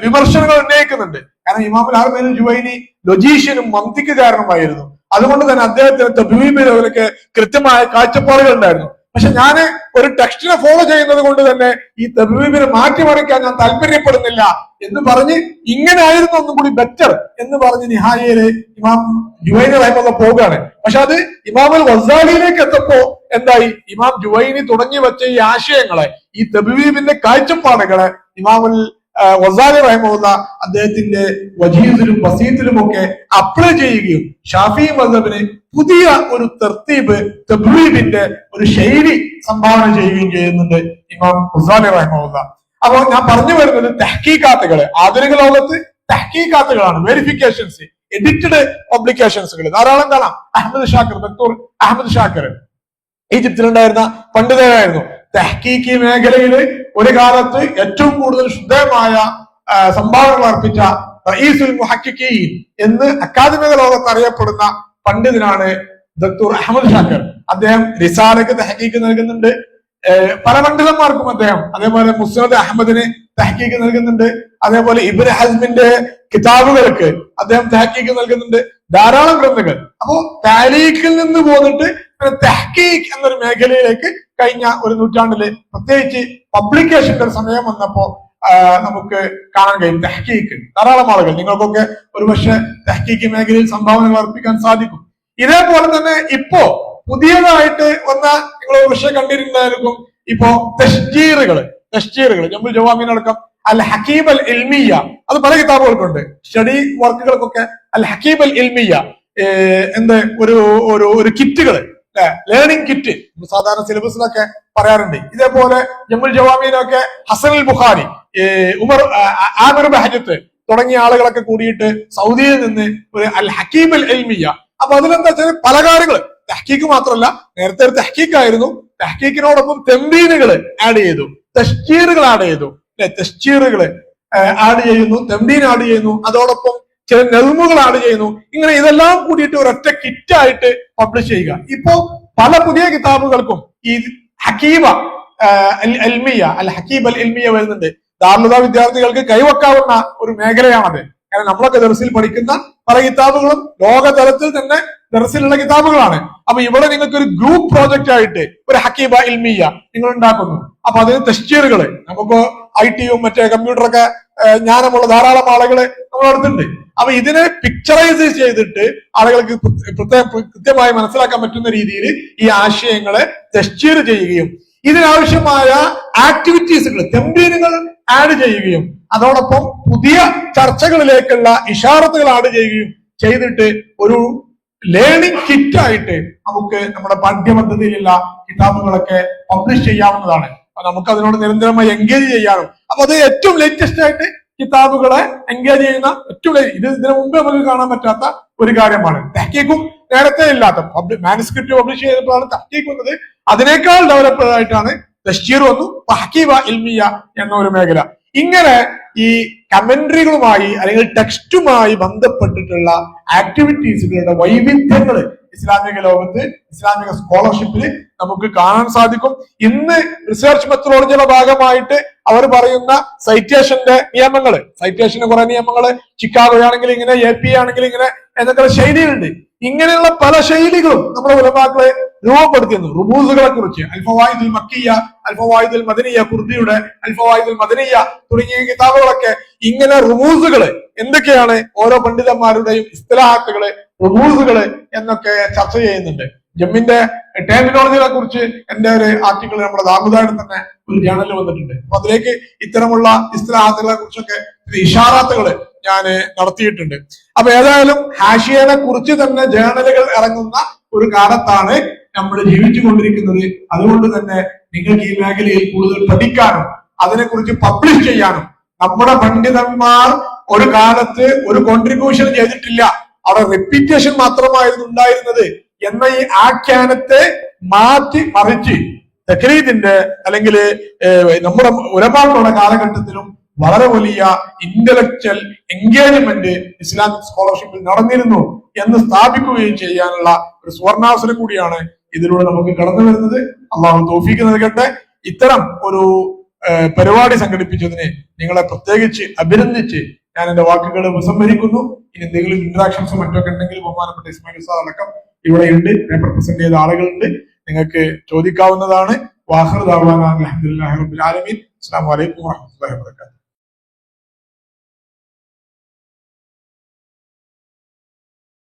വിമർശനങ്ങൾ ഉന്നയിക്കുന്നുണ്ട്. കാരണം ഇമാമുൽ ഹറമൈൻ ജുവൈനി ലൊജീഷ്യനും മന്തിക്കുകാരനുമായിരുന്നു. അതുകൊണ്ട് തന്നെ അദ്ദേഹത്തിന് തബ്വീബിലൊക്കെ കൃത്യമായ കാഴ്ചപ്പാടുകൾ ഉണ്ടായിരുന്നു. പക്ഷെ ഞാൻ ഒരു ടെക്സ്റ്റിനെ ഫോളോ ചെയ്യുന്നത് കൊണ്ട് തന്നെ ഈ തബ്വീബിനെ മാറ്റിമറിക്കാൻ ഞാൻ താല്പര്യപ്പെടുന്നില്ല എന്ന് പറഞ്ഞ് ഇങ്ങനെ ആയിരുന്നു ഒന്നും കൂടി ബെറ്റർ എന്ന് പറഞ്ഞ് നിഹായയില് ഇമാം ജുവൈനി റഹിമഹുല്ലാഹ് പോവുകയാണ്. പക്ഷെ അത് ഇമാമുൽ ഗസാലിയിലേക്ക് എത്തപ്പോ എന്തായി, ഇമാം ജുവൈനി തുടങ്ങി വെച്ച ഈ ആശയങ്ങളെ, ഈ തബ്വീബിന്റെ കാഴ്ചപ്പാടുകളെ ഇമാമുൽ ഗസാലി റഹിമഹുല്ലാഹ് അദ്ദേഹത്തിന്റെ വജീസിലും വസീത്തിലും ഒക്കെ അപ്ലൈ ചെയ്യുകയും ഷാഫി മദ്ഹബിന് പുതിയ ഒരു തർത്തീബ് തബ്വീബിന്റെ ഒരു ശൈലി സംഭാവന ചെയ്യുകയും ചെയ്യുന്നുണ്ട് ഇമാം ഗസാലി റഹിമഹുല്ലാഹ്. അപ്പൊ ഞാൻ പറഞ്ഞു വരുന്നത് തെഹ്കീഖാത്തുകള്, ആധുനിക ലോകത്ത് തെഹ്കീഖാത്തുകളാണ്, വെരിഫിക്കേഷൻസ്, എഡിറ്റഡ് പബ്ലിക്കേഷൻസുകൾ ധാരാളം കാണാം. ഡോക്ടർ അഹമ്മദ് ഷാക്കർ ഈജിപ്തിലുണ്ടായിരുന്ന പണ്ഡിതനായിരുന്നു. തെഹ്കീഖി മേഖലയിൽ ഒരു കാലത്ത് ഏറ്റവും കൂടുതൽ ശുദ്ധമായ സംഭാവനകൾ അർപ്പിച്ച റഈസുൽ മുഹഖിഖീൻ എന്ന് അക്കാദമിക ലോകത്ത് അറിയപ്പെടുന്ന പണ്ഡിതനാണ് ഡോക്ടർ അഹമ്മദ് ഷാക്കർ. അദ്ദേഹം റിസാലയ്ക്ക് തഹ്കീഖ് നൽകുന്നുണ്ട്, പല പണ്ഡിതന്മാർക്കും അദ്ദേഹം, അതേപോലെ മുസ്നദ് അഹമ്മദിന് തഹ്കീഖ് നൽകുന്നുണ്ട്, അതേപോലെ ഇബ്നു ഹസ്മിന്റെ കിതാബുകൾക്ക് അദ്ദേഹം തഹ്കീഖ് നൽകുന്നുണ്ട്, ധാരാളം ഗ്രന്ഥങ്ങൾ. അപ്പോ താരീഖിൽ നിന്ന് പോന്നിട്ട് തഹ്കീഖ് എന്നൊരു മേഖലയിലേക്ക് കഴിഞ്ഞ ഒരു നൂറ്റാണ്ടില് പ്രത്യേകിച്ച് പബ്ലിക്കേഷന്റെ ഒരു സമയം വന്നപ്പോ നമുക്ക് കാണാൻ കഴിയും. തഹ്കീഖ് ധാരാളം ആളുകൾ, നിങ്ങൾക്കൊക്കെ ഒരുപക്ഷെ തഹ്കീഖ് മേഖലയിൽ സംഭാവനകൾ അർപ്പിക്കാൻ സാധിക്കും. ഇതേപോലെ തന്നെ ഇപ്പോ പുതിയതായിട്ട് വന്ന നിങ്ങൾ ഒരു വിഷയം കണ്ടിട്ടുണ്ടായിരിക്കും, ഇപ്പോ തശ്ജീറുകള് ജംഉൽ ജവാമീനടക്കം അൽ ഹക്കീം അൽ ഇൽമിയ, അത് പല കിതാബുകൾക്കുണ്ട്, സ്റ്റഡി വർക്കുകൾക്കൊക്കെ അൽ ഹക്കീം അൽ ഇൽമിയ ഒരു കിറ്റുകള്, ലേണിംഗ് കിറ്റ് സാധാരണ സിലബസിലൊക്കെ പറയാറുണ്ട്. ഇതേപോലെ ജംഉൽ ജവാമീനൊക്കെ ഹസൻ അൽ ബുഖാരി, ആമിർ ബഹജത്ത് തുടങ്ങിയ ആളുകളൊക്കെ കൂടിയിട്ട് സൗദിയിൽ നിന്ന് ഒരു അൽ ഹക്കീം അൽ ഇൽമിയ. അപ്പൊ അതിലെന്താ വെച്ചാൽ പല കാര്യങ്ങള്, തഹ്കീഖ് മാത്രമല്ല, നേരത്തെ ഒരു തഹ്കീഖ് ആയിരുന്നു, തഹ്കീഖിനോടൊപ്പം തെംബീനുകൾ ആഡ് ചെയ്തു, തശ്ജീറുകൾ ആഡ് ചെയ്തു, തശ്ജീറുകൾ ആഡ് ചെയ്യുന്നു, തെംബീൻ ആഡ് ചെയ്യുന്നു, അതോടൊപ്പം ചില നെൽമുകൾ ആഡ് ചെയ്യുന്നു. ഇങ്ങനെ ഇതെല്ലാം കൂടിയിട്ട് ഒരൊറ്റ കിറ്റായിട്ട് പബ്ലിഷ് ചെയ്യുക. ഇപ്പോ പല പുതിയ കിതാബുകൾക്കും ഈ ഹക്കീബ അൽ ഹക്കീബ് അൽ ഇൽമിയ വരുന്നുണ്ട്. ദാറുൽ വിദ്യാർത്ഥികൾക്ക് കൈവക്കാവുന്ന ഒരു മേഖലയാണത്. കാരണം നമ്മളൊക്കെ ദർസിൽ പഠിക്കുന്ന പല കിതാബുകളും ലോകതലത്തിൽ തന്നെ ദർസിലുള്ള കിതാബുകളാണ്. അപ്പൊ ഇവിടെ നിങ്ങൾക്ക് ഒരു ഗ്രൂപ്പ് പ്രോജക്റ്റ് ആയിട്ട് ഒരു ഹക്കീബ ഇൽമിയ നിങ്ങൾ ഉണ്ടാക്കുന്നു. അപ്പൊ അതിന് തശ്ജീറുകള്, നമുക്ക് IT-യും മറ്റേ കമ്പ്യൂട്ടറൊക്കെ ജ്ഞാനമുള്ള ധാരാളം ആളുകള് നമ്മുടെ അടുത്തുണ്ട്. അപ്പൊ ഇതിനെ പിക്ചറൈസ് ചെയ്തിട്ട് ആളുകൾക്ക് കൃത്യമായി മനസ്സിലാക്കാൻ പറ്റുന്ന രീതിയിൽ ഈ ആശയങ്ങളെ തശ്ജീർ ചെയ്യുകയും ഇതിനാവശ്യമായ ആക്ടിവിറ്റീസുകൾ, തെംബീനുകൾ ആഡ് ചെയ്യുകയും അതോടൊപ്പം പുതിയ ചർച്ചകളിലേക്കുള്ള ഇഷാറത്തുകൾ ആഡ് ചെയ്യുകയും ചെയ്തിട്ട് ഒരു ലേണിംഗ് കിറ്റായിട്ട് നമുക്ക് നമ്മുടെ പാഠ്യപദ്ധതിയിലുള്ള കിതാബുകളൊക്കെ പബ്ലിഷ് ചെയ്യാവുന്നതാണ്. നമുക്ക് അതിനോട് നിരന്തരമായി എൻഗേജ് ചെയ്യാനും, അപ്പൊ അത് ഏറ്റവും ലേറ്റസ്റ്റ് ആയിട്ട് കിതാബുകളെ എൻഗേജ് ചെയ്യുന്ന ഇതിനു മുമ്പ് നമുക്ക് കാണാൻ പറ്റാത്ത ഒരു കാര്യമാണ്. തഹ്കീഖും നേരത്തെ ഇല്ലാത്ത മാനുസ്ക്രിപ്റ്റ് പബ്ലിഷ് ചെയ്തപ്പോഴാണ് തഹ്കീഖ് വന്നത്. അതിനേക്കാൾ ഡെവലപ്ഡ് ആയിട്ടാണ് തശ്ജീർ വന്നു, ഹക്കീബ ഇൽമിയ എന്ന ഒരു മേഖല. ഇങ്ങനെ ഈ കമന്ററികളുമായി അല്ലെങ്കിൽ ടെക്സ്റ്റുമായി ബന്ധപ്പെട്ടിട്ടുള്ള ആക്ടിവിറ്റീസുകളുടെ വൈവിധ്യങ്ങൾ ഇസ്ലാമിക ലോകത്ത്, ഇസ്ലാമിക സ്കോളർഷിപ്പിൽ നമുക്ക് കാണാൻ സാധിക്കും. ഇന്ന് റിസർച്ച് മെത്തഡോളജിയുടെ ഭാഗമായിട്ട് അവർ പറയുന്ന സൈറ്റേഷന്റെ നിയമങ്ങള്, സൈറ്റേഷന് കുറെ നിയമങ്ങള്, ചിക്കാഗോ ആണെങ്കിൽ ഇങ്ങനെ, AP ആണെങ്കിൽ ഇങ്ങനെ എന്നൊക്കെ ശൈലികളുണ്ട്. ഇങ്ങനെയുള്ള പല ശൈലികളും നമ്മുടെ ഉലമാക്കളെ രൂപപ്പെടുത്തിയിരുന്നു. റുമൂസുകളെ കുറിച്ച് അൽഫവായിദുൽ മക്കിയ, അൽഫവായിദുൽ മദനിയ, കുർദിയുടെ അൽഫവായിദുൽ മദനിയ തുടങ്ങിയ കിതാബുകളൊക്കെ ഇങ്ങനെ റുമൂസുകള് എന്തൊക്കെയാണ്, ഓരോ പണ്ഡിതന്മാരുടെയും ഇസ്തിലാഹാത്തുകള്, റുമൂസുകള് എന്നൊക്കെ ചർച്ച ചെയ്യുന്നുണ്ട്. ജമ്മിന്റെ ടെർമിനോളജികളെ കുറിച്ച് എന്റെ ഒരു ആർട്ടിക്കിൾ നമ്മുടെ ദാമുദായുടെ തന്നെ ഒരു ജേണലിൽ വന്നിട്ടുണ്ട്. അപ്പൊ അതിലേക്ക് ഇത്തരമുള്ള ഇസ്തിലാഹാത്തുകളെ കുറിച്ചൊക്കെ ഇഷാറാത്തുകള് ഞാൻ നടത്തിയിട്ടുണ്ട്. അപ്പൊ ഏതായാലും ഹാഷിയനെ കുറിച്ച് തന്നെ ജേണലുകൾ ഇറങ്ങുന്ന ഒരു കാലത്താണ് നമ്മൾ ജീവിച്ചു കൊണ്ടിരിക്കുന്നത്. അതുകൊണ്ട് തന്നെ നിങ്ങൾക്ക് ഈ മേഖലയിൽ കൂടുതൽ പഠിക്കാനും അതിനെക്കുറിച്ച് പബ്ലിഷ് ചെയ്യാനും, നമ്മുടെ പണ്ഡിതന്മാർ ഒരു കാലത്ത് ഒരു കോൺട്രിബ്യൂഷൻ ചെയ്തിട്ടില്ല, അവിടെ റെപ്യൂട്ടേഷൻ മാത്രമായിരുന്നു ഉണ്ടായിരുന്നത് എന്ന ഈ ആഖ്യാനത്തെ മാറ്റി മറിച്ച് തഖ്ലീദിന്റെ അല്ലെങ്കിൽ നമ്മുടെ ഉലമാക്കളുടെ കാലഘട്ടത്തിലും വളരെ വലിയ ഇന്റലക്ച്വൽ എൻഗേജ്മെന്റ് ഇസ്ലാമിക് സ്കോളർഷിപ്പിൽ നടന്നിരുന്നു എന്ന് സ്ഥാപിക്കുകയും ചെയ്യാനുള്ള ഒരു സുവർണാവസരം കൂടിയാണ് ഇതിലൂടെ നമുക്ക് കടന്നു വരുന്നത്. അള്ളാഹു തൗഫീഖ് നൽകട്ടെ. ഇത്തരം ഒരു പരിപാടി സംഘടിപ്പിച്ചതിന് നിങ്ങളെ പ്രത്യേകിച്ച് അഭിനന്ദിച്ച് ഞാൻ എന്റെ വാക്കുകൾ ഉപസംഹരിക്കുന്നു. ഇനി എന്തെങ്കിലും ഇന്ററാക്ഷൻസോ മറ്റൊക്കെ ഉണ്ടെങ്കിൽ ബഹുമാനപ്പെട്ട ഇസ്മായിൽ ഉസ്താദ് അടക്കം ഇവിടെ ഉണ്ട്, പേപ്പർ പ്രസന്റ് ചെയ്ത ആളുകളുണ്ട്, നിങ്ങൾക്ക് ചോദിക്കാവുന്നതാണ്. വാഖിറു ദഅ്വാനാ അൽഹംദുലില്ലാഹി റബ്ബിൽ ആലമീൻ. അസ്സലാമു അലൈക്കും വറഹ്മത്തുള്ളാഹി വബറകാതുഹു.